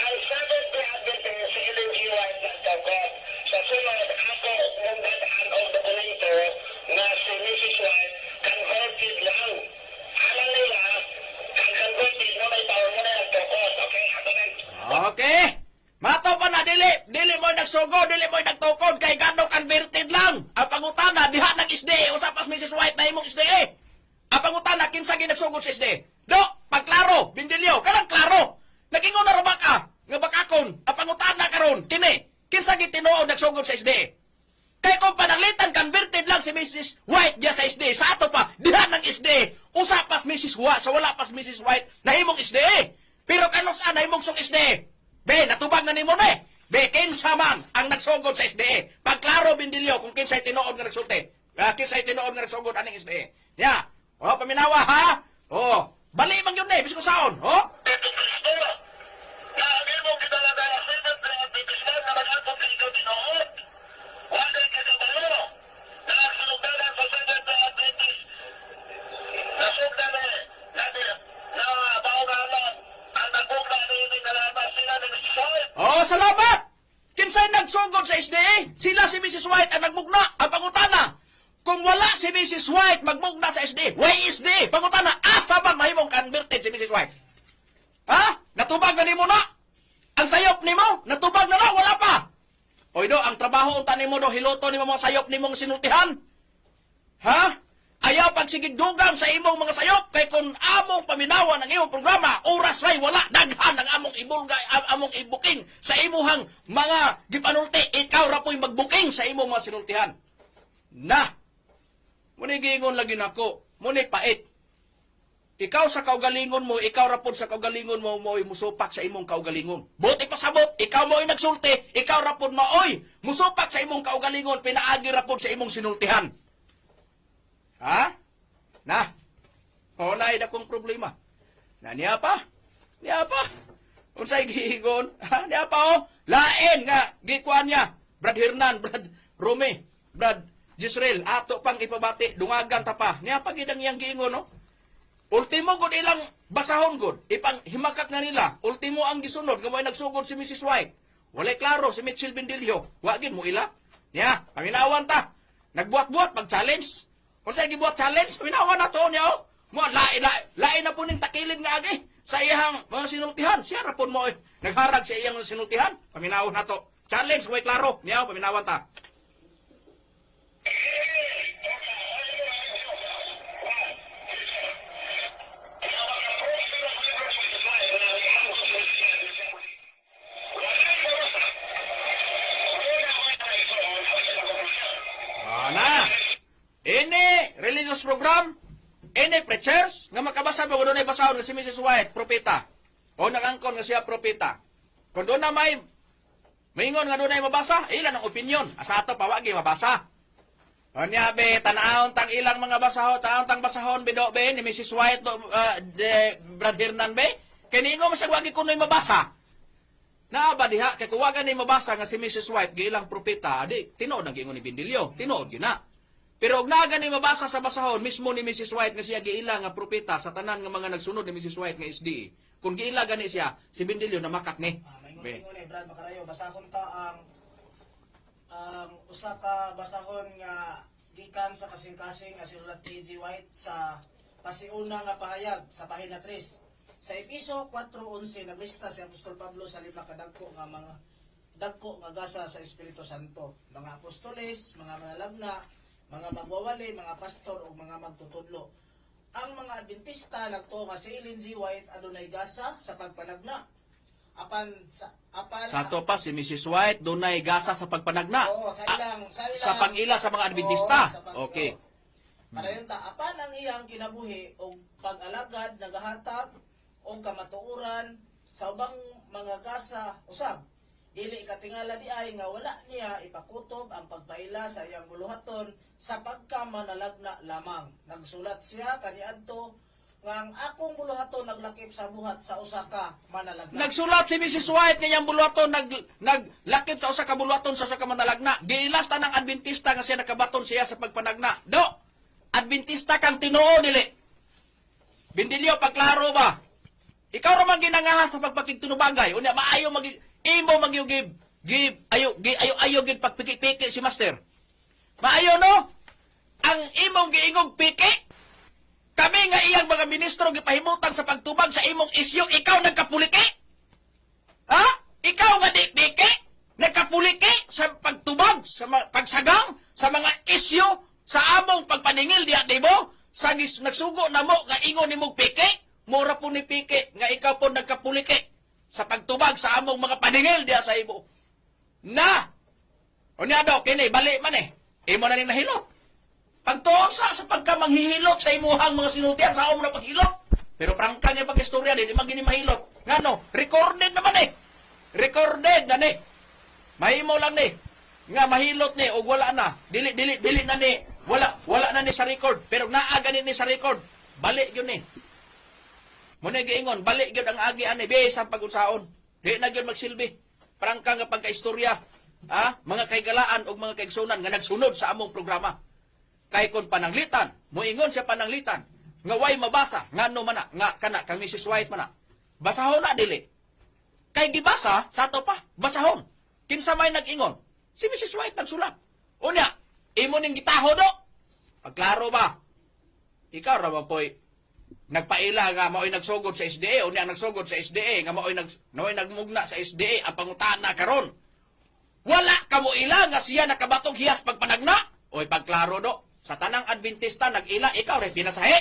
Ang Seventh-day Adventist sa LNG White.com sa sunod ako ng bataan o dokumento na si Mrs. White converted lang. Alam nila, ang converted na may taon mo na nagtukos. Okay, hatunan. Okay. Mato pa na, dili mo nagsugo, dili mo nagtukod, kay gano converted lang. Ang pangutana, diha ng SDA, usapas Mrs. White na imong SDA. Ang pangutana, kinsa ginagsugod sa SDA. Do, pagklaro, bindilyo, kanang klaro. Nagingon na rabak ka, nga bakakon, ang pangutana karon, kini, kinsa gitinuod nagsugod sa SDA. Kay kung pananglitan, converted lang si Mrs. White diya sa SDA, sa ato pa, diha ng SDA, Usa pas Mrs. White, sa wala pas Mrs. White, nahimong SDE. Pero kanos nahimong sok SDE? Be, natubag na nimo na. Be, kinsa man ang nagsugod sa SDE. Pagklaro Bindilyo kung kinsay tinuod nga nagsulti. Kinsay tinuod nga nagsugod aning SDE. Ya. O, paminawa ha. O, bali man yun bisig ko saon. O? Ito Kristo, na ang imong gidala-dala sa Adventista na nag-atong sa ikaw tinuod. Wala ka kabalo. Na nagsulugdanan sa Seventh-day Adventist. Nasugdan na baungalan ang nagbukla ni nalaman sila ni Mrs. White. Oh, salamat! Kinsay nagsugod sa SDA? Sila si Mrs. White ang nagmugna. Ang pangutana, kung wala si Mrs. White magmugna sa SDA, why SDA? Pangutana, asa bang mahimong converted si Mrs. White? Ha? Natubag na nimo na? Ang sayop nimo? Natubag na na? Wala pa? Oy do, ang trabaho unta nimo do, hiluto nimo mga sayop nimong sinultihan? Ha? Ayaw pagsigigdugang sa imong mga sayop kay kung among paminawan ang imong programa, oras ray wala daghan ang among ibulga among ibuking sa imuhang mga gipanulti, ikaw ra po'y magbuking sa imong mga sinultihan. Na. Muni giingon lagi nako, muni pait. Ikaw sa kaugalingon mo, ikaw ra pod sa kaugalingon mo mo'y musupak sa imong kaugalingon. Buti pasabot, ikaw mo'y nagsulti, ikaw ra pod maoy musupak sa imong kaugalingon, pinaagi ra pod sa imong sinultihan. Ha? Na? O na dakong problema. Na niya pa? Niya pa? Unsay giingon? Ha? Niya pa o? Lain nga gikuan niya. Brad Hernan, Brad Rome, Brad Yisrael, ato pang ipabati, dungagan ta pa. Niya pa gidang iyang giingon no? Ultimo gud ilang basahon gud. Ipang himakak na nila. Ultimo ang gisunod nga may nagsugod si Mrs. White. Walay klaro si Mitchell Bindilyo. Wa gid mo ila. Niya, paminawan ta. Nagbuat-buat pag-challenge. Kung sa'yo gibuhat challenge, minawa na to niya, oh. Mo, lain na po ning takilid nga agi sa iyang mga sinultihan. Siya ra po mo, nagharag sa iyang sinultihan. Paminawa na to. Challenge, way klaro. Niya, paminawan ta. Ini religious program, ini preachers, nga makabasa ba kung doon ay basahon nga si Mrs. White, propeta. O nakangkon nga siya propeta. Kung doon na may maingon nga doon ay mabasa, ilan ang opinion. Asa ato pawagi mabasa. O niya be, tanahon tang ilang mga basahon, tanahon tang basahon bido be, ni Mrs. White, Brad Hernan be, kaya niingo masyag wagi kuno'y mabasa. Naaba diha, kaya kuwagan ni mabasa nga si Mrs. White, gilang propeta, adi, tinood ang giingon ni Bindilyo, tinood yun na. Pero og naga ni mabasa sa basahon mismo ni Mrs. White nga siya giila nga propeta sa tanan nga mga nagsunod ni Mrs. White nga SDE. Kung giila gani siya, si Bindilyo na makak ni. Maingon ni Brad Makarayo, basahon ta ang usa ka basahon nga gikan sa kasing-kasing nga sinulat ni G. White sa pasiuna nga pahayag sa pahina 3. Sa Episo 4:11 naglista si Apostol Pablo sa 5 ka dagko nga gasa sa Espiritu Santo, mga apostoles, mga manalagna, mga magwawali, mga pastor o mga magtutudlo. Ang mga Adventista nagtuo nga si Ellen G. White adunay gasa sa pagpanagna. Sa to pa si Mrs. White dunay gasa sa pagpanagna. Oo, sa ilang sa pangila sa mga Adventista. Okay. Padayon ta apan ang iyang kinabuhi og pag-alagad nagahatag og kamatuoran sa ubang mga gasa usab. Dili katingala di ay nga wala niya ipakutob ang pagpaila sa iyang buluhaton sa pagkamanalagna lamang. Nagsulat siya kaniadto nga ang akong buluhaton naglakip sa buhat sa usa ka manalagna. Nagsulat si Mrs. White nga iyang buluhaton naglakip sa usa ka buluhaton sa usa ka manalagna. Giilas ta ng Adventista nga siya nakabaton siya sa pagpanagna. Do, Adventista kang Tinuo dili. Bindilyo pagklaro ba? Ikaw ra man ginangaha sa pagpakigtunubagay. Unya maayo imo magyugib ayo gid pagpiki-piki si master. Maayo no? Ang imong giingog piki. Kami nga iyang mga ministro gipahimutan sa pagtubag sa imong isyu, ikaw nagkapuliki? Ha? Ikaw nga di piki? Nagkapuliki sa pagtubag, sa pagsagang sa mga isyu sa among pagpaningil diha dibo? Sa nagsugo na mo nga ingon nimong piki? Mura po ni piki nga ikaw po nagkapuliki sa pagtubag sa among mga paningil diya sa ibo. Na! O niya daw, kini, bali man eh. Imo na ning nahilot. Pagtusa sa pagkamanghihilot sa imuhang mga sinultian sa na paghilot. Pero prangka nga pag-istorya, di man gini mahilot. Nga no, recorded naman eh. Recorded na ni. Mahimo lang ni. Nga mahilot ni, o wala na. Dili na ni. Wala na ni sa record. Pero naaga ni sa record. Balik yun ni. Muna giingon, balik yun ang agi ani. Bis ang pag-unsaon. Di na yun magsilbi. Prangka nga pagka-istorya. Mga kaigalaan o mga kaigsunan nga nagsunod sa among programa. Kay kon pananglitan, moingon siya pananglitan, nga way mabasa, nga no man nga kana kang Mrs. White man na. Basahon na dili. Kay gibasa sa ato pa, basahon. Kinsa may nag-ingon? Si Mrs. White nagsulat. Unya, imo ning gitaho do. Pagklaro ba? Ikaw ra man poy nagpaila nga maoy nagsugod sa SDA, unya nagsugod sa SDA nga maoy nagmugna sa SDA ang pangutana karon. Wala ka mo ila nga siya nakabatog hiyas pagpanagna. Oy pagklaro do. Sa tanang Adventista nag-ila, ikaw rin pinasahi.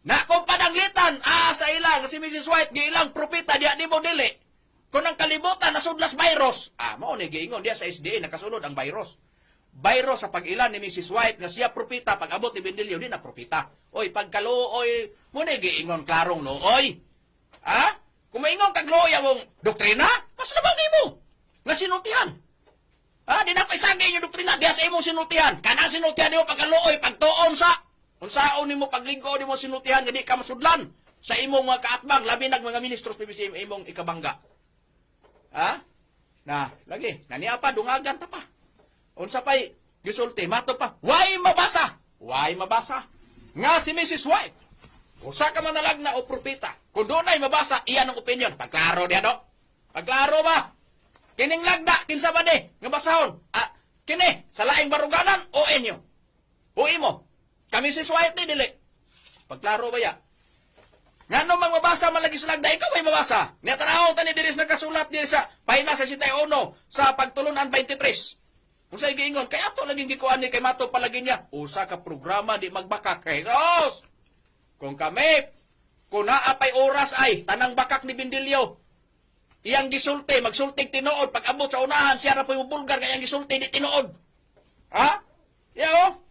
Na kung pananglitan, sa ila, kasi Mrs. White, giilang propita, di mo dili. Kung ang kalibutan, nasudlas virus. Mao ni giingon, diya sa SDA, nakasunod ang virus. Virus sa pag-ila ni Mrs. White, nga siya propita, pag abot ni Bendilio, di na propita. Oy, pagkaluoy, mo ni giingon, klarong looy. Kung maingon kagluoy ang doktrina, mas labang mo. Nga sinutihan. Di na ko isagay yung doktrina. Diya sa imong sinultihan. Kanang sinultihan mo pagkaluoy, pagtuon sa. Kung saon mo paglinggo ni mo sinultihan, hindi ka masudlan. Sa imong mga kaatbang, labi nag mga ministros, PBC, imong ikabangga. Lagi. Naniya pa, dungagan ta pa. Unsa pa'y gisulti, mato pa. Why mabasa? Why mabasa? Nga si Mrs. White. Usa ka manalagna o propita. Kung doon ay mabasa, iyan ang opinion. Pagklaro diya, do. Pagklaro ba? Kining lagda, kinsa ba ni? Nga basahon. Kini, sa laing baruganan, o inyo? O imo? Kami si White ni, dili. Pagklaro ba ya? Nga nung mabasa man lagi sa lagda, ikaw ay mabasa. Nga tanahong tani diris nagkasulat diri sa pahina sa 61 sa pagtulunan 23. Kung sa'y giingon, kaya to laging gikuan ni kay Mato palagi niya. Usa ka programa di magbakak. Jesus! Kung kami, kung naapay oras ay, tanang bakak ni Bendilio, iyang gisulti, magsulting tinuod, pag abot sa unahan, siya na po yung bulgar, kaya iyang gisulti, di tinuod.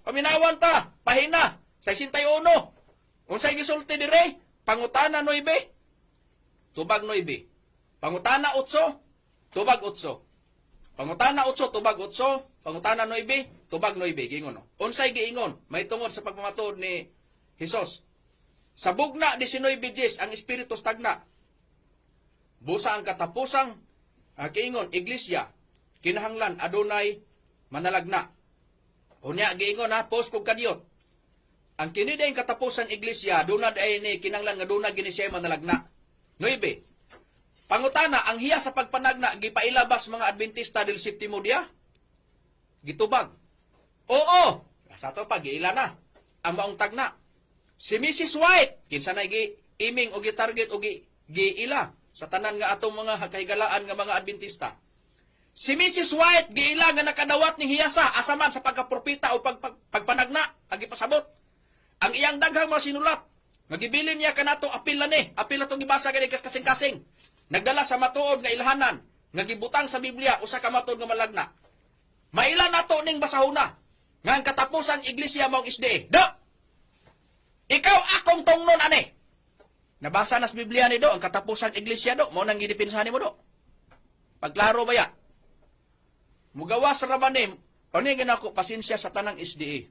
Paminawan ta, pahina, sa 61. Kung sa'y gisulti dire, pangutana 9, tubag 9. Pangutana 8, tubag 8. Pangutana 8, tubag 8. Pangutana 9, tubag 9. Giingon, no? Unsay giingon, may tungod sa pagmamatuod ni Jesus. Sa bugna 19:10, ang Espiritu stagna. Busa ang katapusang kiingon, iglesia, kinahanglan, adunay, manalagna. Unya, giingon post kong kadyot. Ang kiniday ang katapusang iglesia, dunad ay ni, kinahanglan nga dunad gini siya manalagna. 9. Pangutana, ang hiya sa pagpanagna, gipailabas mga Adventista del Septimo dia? Gitubag. Oo! Sa to pa, giila na. Ang maong tagna. Si Mrs. White, kinsa na gi-iming o gi-target o giila sa tanan nga atong mga kahigalaan nga mga Adventista. Si Mrs. White, giila nga nakadawat ni hiyasa, asaman sa pagkapropita o pagpanagna, agipasabot. Ang iyang daghang mga sinulat, nagibilin niya kanato apil na ni, apil na itong gibasa gani kasing-kasing. Nagdala sa matuod nga ilhanan, nga gibutang sa Biblia, usa ka matuod nga malagna. Mailan nato ning basahuna, nga ang katapusang iglesia mong isde. Ikaw akong tungnon ani. Nabasa na sa Biblia ni do, ang katapusang iglesia do, mo nang gidipinsahan mo do. Pagklaro ba ya? Mugawas rabanim, paningin ako pasensya sa tanang SDA.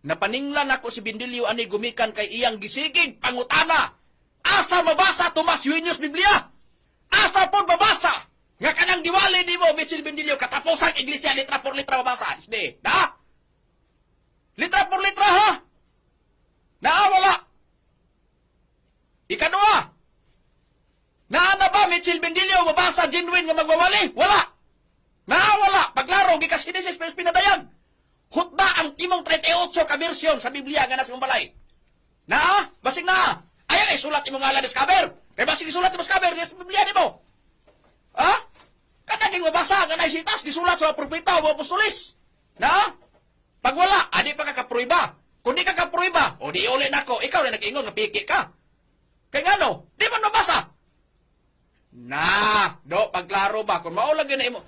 Napaninglan ako si Bendilio ani gumikan kay iyang gisigig pangutana. Asa mabasa Tomas Eugenio's Biblia? Asa pod mabasa? Nga kanang diwali di mo, Mitchell Bendilio, katapusang iglesia, litra por litra mabasa. SDA, da? Litra por litra ha? Naawala. Ikadua. Naana ba Mitchell Bendilio mabasa genuine nga magwawali? Wala. Naawala. Paglaro, gikas Genesis pero pinadayan. Hutda ang timong 38 ka bersyon sa Biblia nga nasa balay. Na? Basig na. Ayan sulat imong ngalan sa cover. Kaya basig isulat mo sa cover sa Biblia di mo. Kanaging mabasa nga naisitas, gisulat sa propeta o apostolis. Na? Pag wala, adi pa kakapruiba. Kung di kakapruiba, o di uli na ko, ikaw na nag-ingon nga piki ka. Kaya nga no, di man mabasa. Pagklaro ba? Kung maulag yun mo,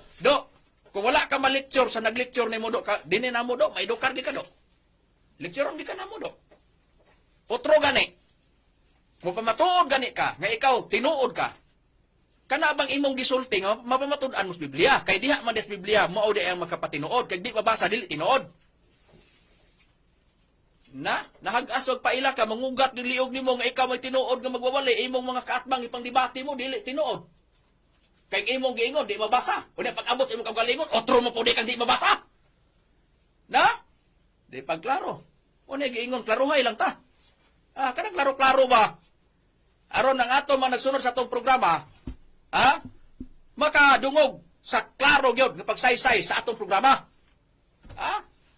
kung wala ka ma-lecture sa nag-lecture ni mo, dinin na mo, may edukar di ka, Lectureon di ka na mo, do. Otro gani. Mo pamatuod gani ka, nga ikaw, tinuod ka. Kana bang imong gisulti nga, mapamatudan mo sa Biblia. Kay diha man des Biblia, mao di ang makapatinuod. Kay di mabasa, dili tinuod. Nahag-asog pa ila ka, mangugat ng liog nimo nga ikaw may tinuod nga magwawali, imong mga kaatbang ipang debate mo, dili tinuod. Kay imong giingon, di mabasa. O pag abot imong kagalingon, otro mo po di kang di mabasa. Di pagklaro. O giingon, klaruhay lang ta. Kanang klaro-klaro ba? Aron ang ato man nagsunod sa atong programa, makadungog sa klaro gyud nga pagsaysay sa atong programa.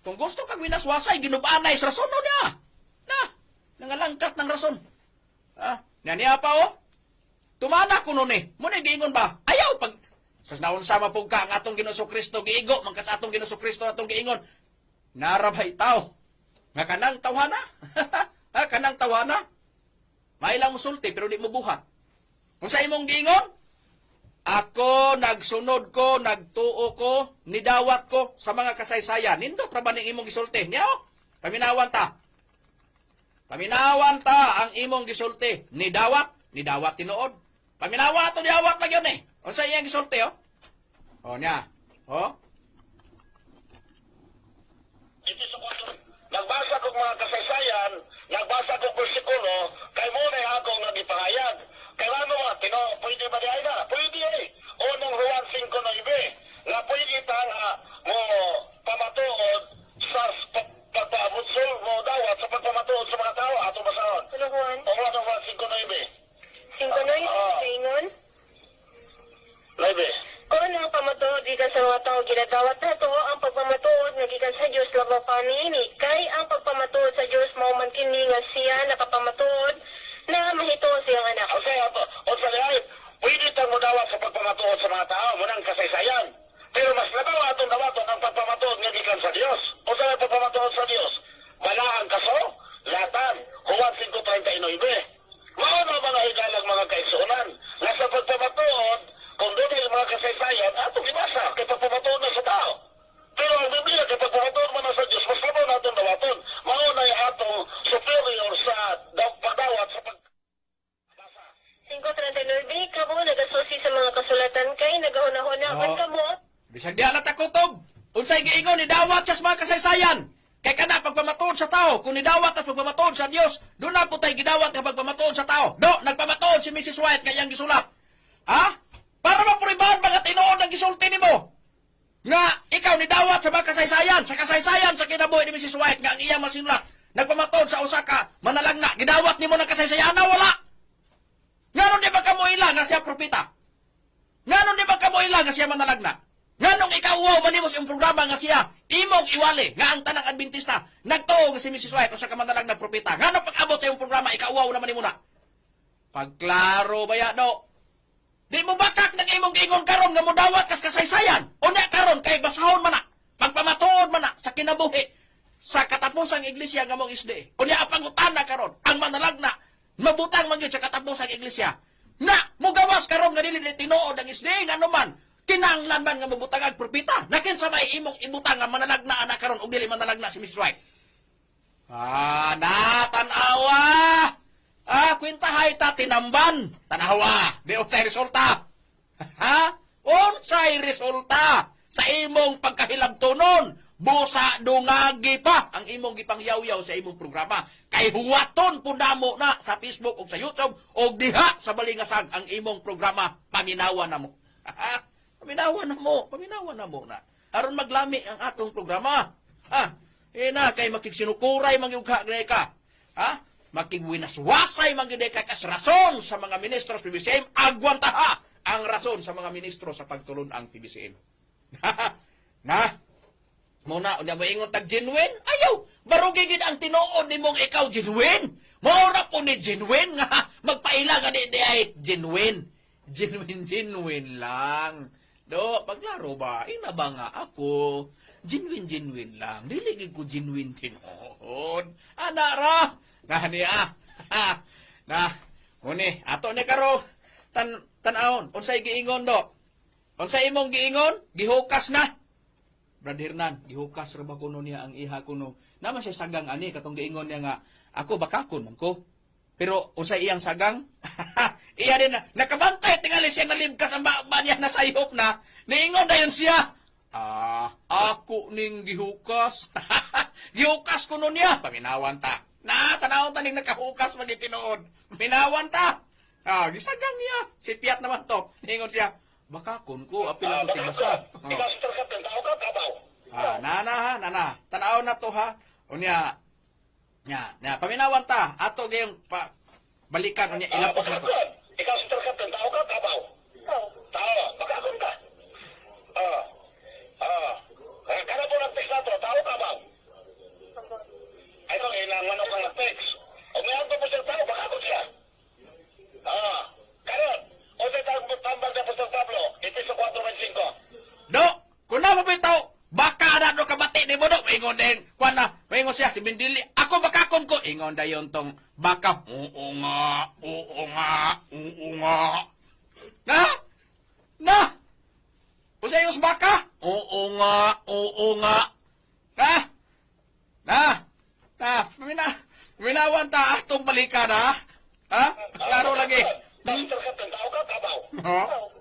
Kung gusto kang winaswasay, ginubanay sa rason no niya. Nangalangkat ng rason. Niya pa tumana ko nun Muna giingon ba? Ayaw pag sa naon sama po ka ang atong Ginoong Kristo giigo, mangkat atong Ginoong Kristo atong giingon. Narabay tao. Nga kanang tawhana? Kanang tawhana? Mailang musulti pero di mo buhat. Kung sa imong giingon, ako, nagsunod ko, nagtuo ko, nidawat ko sa mga kasaysayan. Nindot ra ba ning imong gisulti? Niya, paminawan ta. Paminawan ta ang imong gisulti. Nidawat tinuod. Paminawan ato diawat pa gyud O sa iyang gisulti, niya. Iti sa kwarto, nagbasa ko mga kasaysayan, nagbasa ko bersikulo, kay mo na ako nga gipahayag. Kaya ano nga, pwede ba di ay na? Pwede Unang Juan 5:9, nga pwede ta nga mo pamatuod sa pagpabutsol mo dawat sa pagpamatuod sa mga tao, ato basahon. Ano, Juan? Unang Juan 5:9. 5 ingon? Laibe. Kung ang pamatuod gikan sa mga tao ginadawat nato, ang pagpamatuod nga gikan sa Dios labaw panini. Kay ang pagpamatuod sa Dios mao man kini nga siya nakapamatuod na mahito siyang anak. Okay, o sa liay, pwede tang mo dawat sa pagpamatuod sa mga tao, munang kasaysayan. Pero mas labaw atong dawaton ang pagpamatuod nga gikan sa Dios. O sa pagpamatuod sa Dios, balaang kaso, latan, Juan 5:39. Mao na mga higalang mga kaigsuonan. Nasa pagpamatuod, kung doon yung mga kasaysayan, atong ibasa, kay pagpamatuod na sa tao. Pero ang Biblia, kay pagpamatuod mo na sa Diyos, mas labaw na atong dawaton. Mao na yung atong superior sa pagdawat sa pag... 5:39, kamo nagasusi sa mga kasulatan kay nagahuna-hunakan kamo. Bisag di alat kutob. Unsay giingon ni dawat sa mga kasaysayan. Kay kana pagpamatuod sa tao, kung nidawat at pagpamatuod sa Dios, doon na po tayo gidawat ang pagpamatuod sa tao. Nagpamatuod si Mrs. White kayang gisulat. Para mapuribahan mga tinuod ang gisulti nimo. Nga ikaw nidawat sa mga kasaysayan, sa kasaysayan sa kinabuhi ni Mrs. White nga ang iyang masinulat. Nagpamatuod sa Osaka, manalagna, gidawat nimo ng kasaysayan na wala. Nganon di ba kamo ila nga siya propeta? Nganon di ba kamo ila nga siya manalagna? Nganong ikaw man nimo sa iyong programa nga siya imong iwali nga ang tanang Adventista nagtuo nga si Mrs. White o sa kamanalagna propeta. Nganong pag-abot sa iyong programa ikaw naman nimo na? Pagklaro ba ya do? Di mo bakak nag imong giingon karon nga modawat kas kasaysayan. Unya karon kay basahon man na. Pagpamatuod man na sa kinabuhi sa katapusang iglesia nga mong isde. Unya apangutan na karon ang manalagna mabutang man gyud sa katapusang iglesia. Na mugawas karon nga dili tinuod ang isde ngano man kinahanglan man nga mabutang ang propeta. Nakin sa may imong ibutang nga manalagna ana karon ug dili manalagna si Miss White. Natanawa. Kwintahay ta tinamban. Tanawa. Di unsay resulta. Unsay resulta sa imong pagkahilabtonon. Busa dungagi pa ang imong gipangyaw-yaw sa imong programa. Kay huwaton po namo na sa Facebook o sa YouTube o diha sa balingasag ang imong programa. Paminawa na mo. Paminawa na mo na. Aron maglami ang atong programa. Kay makigsinukuray mangyugha ka. Makigwinaswasay mangyuday ka kas rason sa mga ministro sa PBCM. Agwantaha ang rason sa mga ministro sa pagtulon ang PBCM. Muna, unya maingon tag genuine? Ayaw! Barugigid ang tinuod ni mong ikaw genuine! Maura po ni genuine nga magpaila ka di ay genuine. Genuine lang. Do, paglaro ba? Ina ba nga ako? Genuine lang. Diligid ko genuine tinuod. Anara! Niya. Muni, ato ni karo. Tanahon. Unsay giingon do? Unsay imong giingon? Gihukas na. Brad Hernan, gihukas ra ba kuno niya ang iha kuno. naman siya sagang ani katong giingon niya nga ako bakakon man ko. Pero unsay iyang sagang? Iya din na nakabantay tingali siya nalibkas ang ba niya nasayop na. Niingon dayon siya. Ako ning gihukas. Gihukas ko nun niya. Paminawan ta. Tanaw ta ning nakahukas magitinuod. Minawan ta. Gisagang niya. Si Piat naman to. Niingon siya. Bakakon ko, apil ako tigbasa. Ikaw si Captain, tao ka, tabaw. Nana. Tanaw na to ha. Unya, paminawan ta. Ato gayong balikan. Unya, ilapos na to. Ikaw si Captain, tao ka, tabaw. Tao, bakakon ka. Kana po nag-text na to, tao ka ba? Ay, ito, ilangan ako nag-text. O may anto po siya tao, bakakon siya. Karon, o sa tambag na po sa tablo, ito sa 4.5. Do, kung na mabitaw, baka na do kabati ni mo do. Ingon din, maingon siya si Bindili. Ako bakakon ko. Ingon dayon tong baka. Oo nga. Na? Usayos baka? Oo nga. Minawan ta atong balikan ha? Klaro lagi. Mr. Captain, tao ka, tabaw.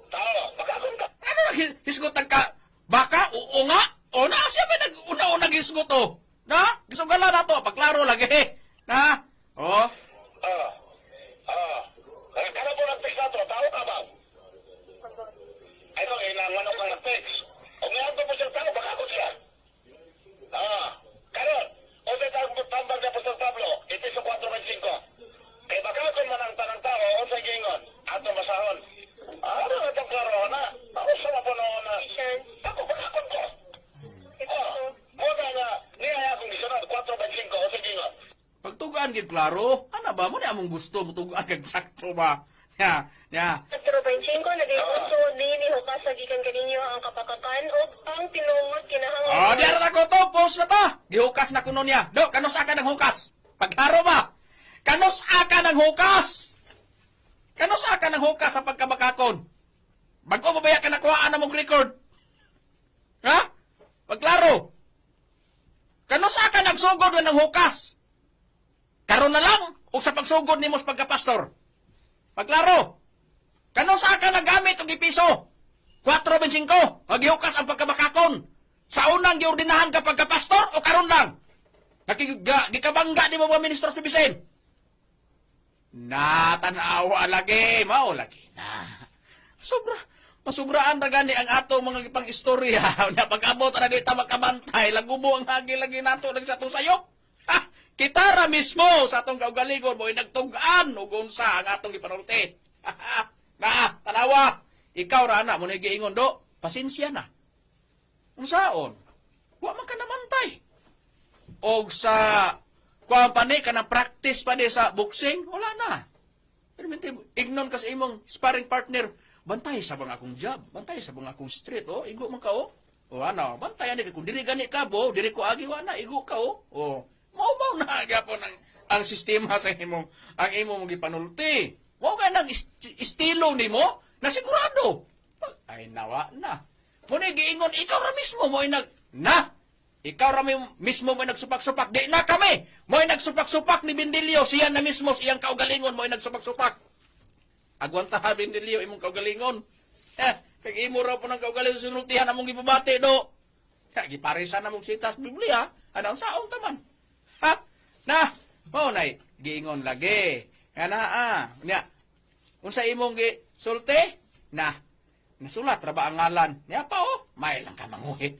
Tao, bakakon ka. Ano hisgutan ka? Baka? Oo nga? O na, siya may una-una gisgot o. Na? Gisugala na to. Paklaro lagi. Na? O? Kana po nag-text na to, tao ka ba? Ay, ito, ilangan ako nag-text. O may anto po siya tao, bakakon siya. Karon, o sa tambag na po sa tablo, ito sa 4.5. Kaya bakakon man ang tanang tao, o sa gingon, ato masahon. Ano na itong klaro na? Ako sama po noon na, ako bakakon ko. Muna nga, niyaya akong gisunod, 4.5, o sa gingon. Pagtugaan gid klaro. Ano ba? Mo na among gusto. Mutugaan kag sakto ba? Ya. 4.5 nagayuso dili hukas sa gikan kaninyo ang kapakakan o ang tinungod kinahanglan. Diara na ko to. Post na ta. Gihukas na kuno niya. Do, kanos aka ng hukas? Pagharo ba? Kanos aka ng hukas? Kanos aka ng hukas sa pagkabakakon? Bago mo ba ka nakuhaan na mong record? Ha? Pagklaro. Kanos aka nagsugod ng hukas? Karon na lang o sa pagsugod nimo sa pagkapastor. Pagklaro. Kano sa ka nagamit og ipiso? 4.25. Maghihukas ang pagkabakakon. Sa unang giordinahan ka pagkapastor o karon lang? Gikabangga di mo mga ministros pibisin? Tanawa lagi. Mao lagi na. Masubraan na gani ang atong mga pang istorya. Pag-abot na dito magkabantay. Lagubo ang hagi lagi nato nagsato sayo. Kita ra mismo sa atong kaugalingon mo nagtugan ug unsa ang atong gipanulti. Tanawa, ikaw ra na mo giingon do, pasensya na. Unsaon? Wa man ka namantay. Og sa kuan pa ni kana practice pa ni sa boxing, wala na. Pero ignon ka sa imong sparring partner, bantay sa bang akong jab, bantay sa bang akong street, igo man ka o ano, bantay ani kung diri gani ka bo, diri ko agi wa na igo ka o. Mau na gyapon ang sistema sa imong ang imong gipanulti. Mao ka nang estilo nimo na sigurado. Ay nawa na. Mo ni giingon ikaw ra mismo mo ikaw ra mismo mo nagsupak-supak. Di na kami. Mo nagsupak-supak ni Bindilio siya na mismo siyang kaugalingon mo nagsupak-supak. Agwanta ha Bindilio imong kaugalingon. Kag imo ra po ng kaugalingon sinultihan among gibabati do. Giparisan namong sitas Biblia. Anong saong taman? Mao nay giingon lagi. Nya. Unsa imong gisulti? Nasulat ra ba ang ngalan? Nya pa may lang ka manguhit.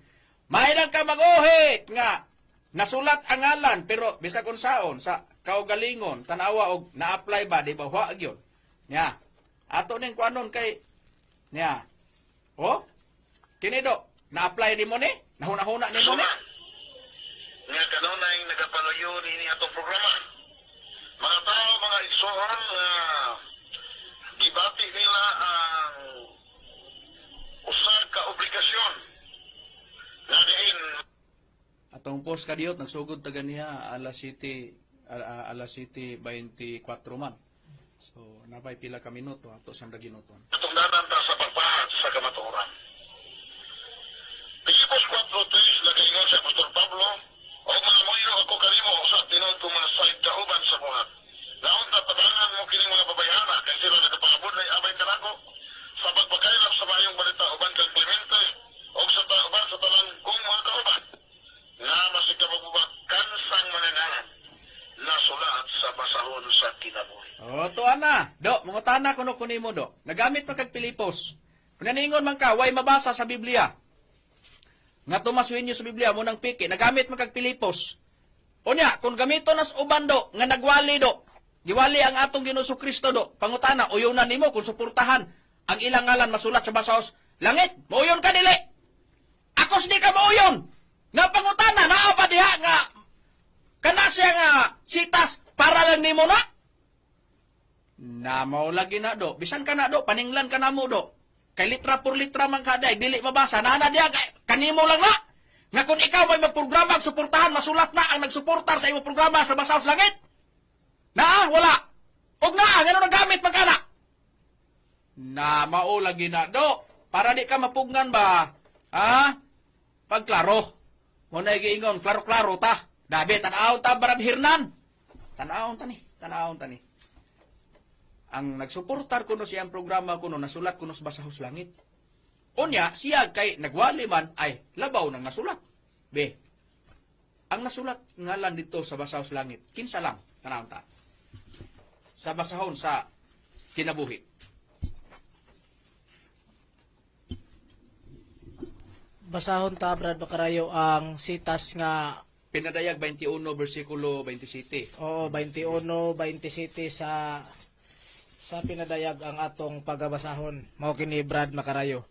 May lang ka manguhit nga nasulat ang ngalan pero bisag unsaon sa kaugalingon tanawa og na-apply ba di ba wa gyud. Nya. Ato ning kuanon kay nya. Kini do, na-apply di mo ni? Nahuna-huna ni mo ni? Nga kanon na yung nagapalayo ni atong programa. Mga tao, mga igsoon, ibati nila ang usa ka obligasyon na diin. Atong post kadiyot nagsugod taga niya alas 7:24 man. So napay pila ka minuto ato sa ginuton. Atong danan ta sa pagpahat sa kamatuoran. Pilipos 4:3 na kaingon sa Apostol Pablo, o mga moyo ako ko nimo do. Nagamit man kag Pilipos. Kung naningon man ka, way mabasa sa Biblia. Nga tumaswin nyo sa Biblia mo nang piki, nagamit man kag Pilipos. Unya, kung gamito nas uban do, nga nagwali do, giwali ang atong Ginoo Kristo do, pangutana, uyonan nimo kung suportahan ang ilang ngalan masulat sa basahos langit. Mauyon ka dili. Akos di ka mauyon. Nga pangutana, naa pa diha nga, kana siya nga sitas para lang nimo na. Na mao lagi na do. Bisan ka na do, paninglan ka na mo do. Kay litra por litra man kada, dili mabasa. Nana diya, kanimo lang na. Nga kung ikaw may magprograma ang suportahan, masulat na ang nagsuportar sa imong programa sa Basahos Langit. Na, wala. Og na, ano nagamit magkana? Na mao lagi na do. Para di ka mapugnan ba? Ha? Pagklaro. Muna giingon, klaro-klaro ta. Dabi, tanawon ta barad hirnan. Tanawon tani. Ang nagsuportar kuno siyang programa kuno, nasulat kuno sa Basahos Langit. Unya, siya kay nagwali man ay labaw ng nasulat. B. Ang nasulat ngalan dito sa Basahos Langit, kinsa lang, tanawon ta. Sa basahon sa kinabuhi. Basahon ta, Brad Makarayo, ang sitas nga Pinadayag 21 versikulo 27. Oo, 21, 27 sa pinadayag ang atong pagabasahon. Mao kini Brad Makarayo.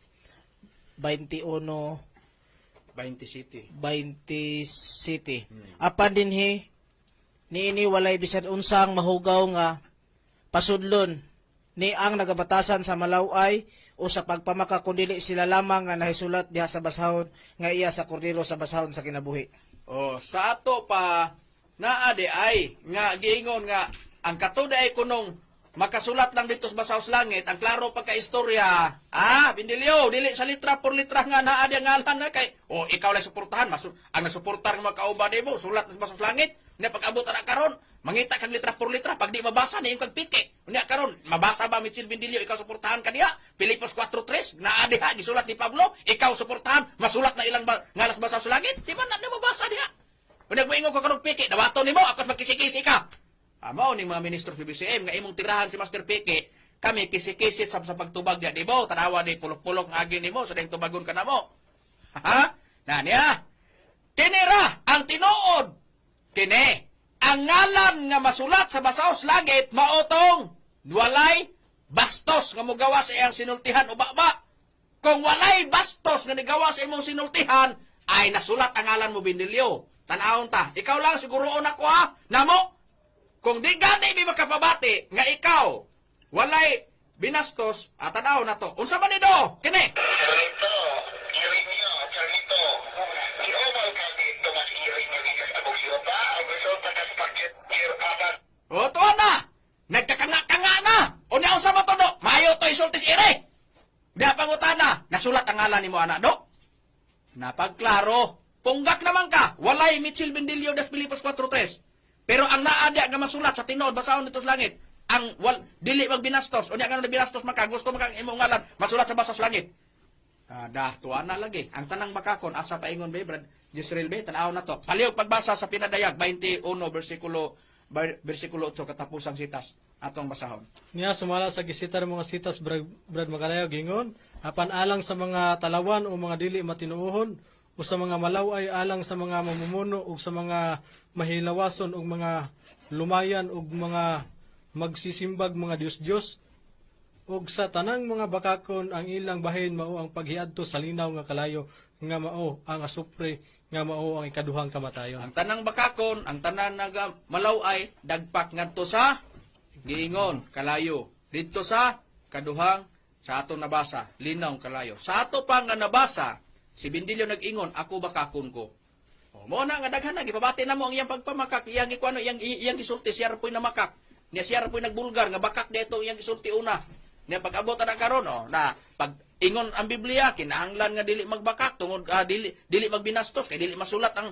21, 27. 27. Apan dinhi niini walay bisan unsang mahugaw nga pasudlon ni ang nagabatasan sa malaway o sa pagpamaka kundili sila lamang nga nahisulat diha sa basahon nga iya sa kordero sa basahon sa kinabuhi. O, sa ato pa, naade ay, nga giingon nga, ang katuda ay kunong makasulat lang dito sa Basahos Langit, ang klaro pagka-istorya, Bindilyo, dili sa litra por litra nga naade ang ngalan na kay, ikaw lang suportahan, ang nasuportar nga makauba mo, sulat sa Basahos Langit, na pag-abot na karon, mangita kag litra por litra, pag di mabasa, na yung kagpike. Unya karon, mabasa ba Mitchell Bindilyo, ikaw suportahan ka diha? Pilipos 4.3, naade ha, gisulat ni Pablo, ikaw suportahan, masulat na ilang ngalas Basahos Langit, di ba na mabasa diha? Unya mo ingon ko karong pike, dawaton nimo, ako magkisi-kisi ka. Mao ni mga ministro sa BCM, nga imong tirahan si Master Pike, kami kisi-kisit sa pagtubag niya, di ba? Tanawa ni pulok-pulok ng agi nimo, sa ding tubagon ka na mo. Ha? Naniya? Tinira ang tinuod. Kini, ang ngalan nga masulat sa Basahos Langit, maotong, walay bastos nga mugawa sa iyang sinultihan o baba. Kung walay bastos nga nigawa sa imong sinultihan, ay nasulat ang ngalan mo, Bindilyo. Tanawon ta, ikaw lang siguroon ako ha, namo. Kung di gani may makapabati, nga ikaw, walay binastos, tanaw na to. Unsa ba nido? Kini? Sarito, hearing niyo, sarito. Iomal ka dito, mas hearing niyo dito sa abogyo ba? Ang gusto pagkaspakit, here apat. O, tuwa na! Nagkakanga-kanga na! O niya, unsa ba to do? Mayo to isultis ire! Di pangutana, nasulat ang ngalan ni mo, anak do? Napagklaro. Punggak naman ka, walay Mitchell Bindilyo das Pilipos 4.3. Pero ang naadya nga masulat sa tinuod, basahon dito sa langit, ang dili magbinastos, o niya ka na binastos maka, gusto maka imong ngalan, masulat sa Basahos Langit. Tuwa na lagi. Ang tanang makakon, asa paingon ba, Brad Jezreel ba, tanaw na to. Palihog pagbasa sa pinadayag, 21, versikulo 8, katapusang sitas, atong basahon. Niya sumala sa gisitar mga sitas Brad Makarayo gingon, apan alang sa mga talawan o mga dili matinuohon o sa mga malaway alang sa mga mamumuno o sa mga mahilawason o mga lumayan o mga magsisimbag mga Diyos-Diyos o sa tanang mga bakakon ang ilang bahin mao ang paghiadto sa linaw nga kalayo nga mao ang asupre nga mao ang ikaduhang kamatayon. Ang tanang bakakon, ang tanan naga malaway, dagpak ngadto sa giingon, kalayo. Dito sa kaduhang sa ato nabasa, linaw kalayo. Sa ato pa nga nabasa, si Bindilyo nag-ingon, ako bakakon ko. Mo na nga daghan na gipabati na mo ang iyang pagpamakak, iyang ikuano, iyang gisulti siya ra po'y namakak. Niya siya ra po'y nagbulgar nga bakak dito iyang gisulti una. Niya pag-abot na karon na pag ingon ang Biblia kinahanglan nga dili magbakak tungod dili magbinastos kay dili masulat ang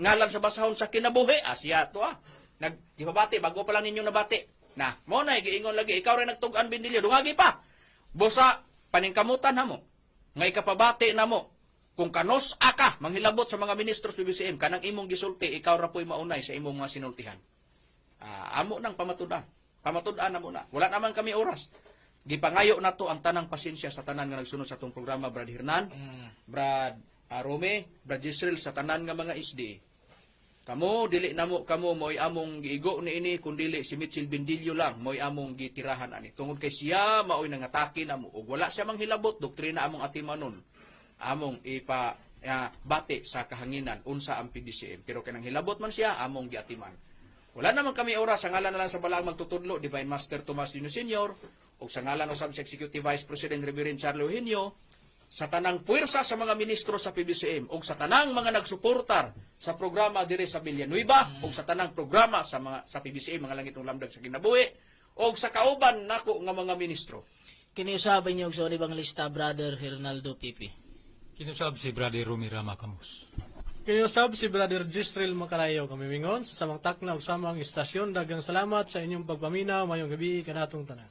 ngalan sa basahon sa kinabuhi. Asya to Gipabati bago pa lang ninyo nabati. Na mo na giingon lagi ikaw rin nagtug-an Bindilyo dungagi pa. Busa paningkamutan namo. Nga ikapabati namo. Kung kanos aka manghilabot sa mga ministros PBCM kanang imong gisulti ikaw ra po'y maunay sa imong mga sinultihan. Amo nang pamatud-an. Pamatud-an na muna. Wala naman kami oras. Gipangayo na to ang tanang pasensya sa tanan nga nagsunod sa atong programa, Brad Hernan, Brad Rome, Brad Jisrael, sa tanan nga mga SDA. Kamo dili namo kamo moy among giigo ni ini kun dili si Mitchell Bindilio lang moy among gitirahan ani. Tungod kay siya maoy nangatake namo ug wala siya manghilabot doktrina among atimanon. Among ipa bati sa kahanginan unsa ang PDCM. Pero kanang hilabot man siya among giatiman. Wala naman kami oras sa ngalan na lang sa balaang magtutudlo Divine Master Tomas Dino Sr. o sa ngalan usab sa Executive Vice President Reverend Charlo Eugenio, sa tanang puwersa sa mga ministro sa PBCM o sa tanang mga nagsuportar sa programa dire sa Villanueva o sa tanang programa sa PBCM, mga langit ng lamdag sa kinabuhi o sa kauban nako nga mga ministro. Kiniusaban niyo sa Evangelista Brother Hernaldo Pipi. Kinusab si Brother Rumira Makamus. Kinusab si Brother Jisrael Macarayo kami mingon sa samang takna ug samang istasyon. Dagang salamat sa inyong pagpaminaw mayong gabi kanatong tanan.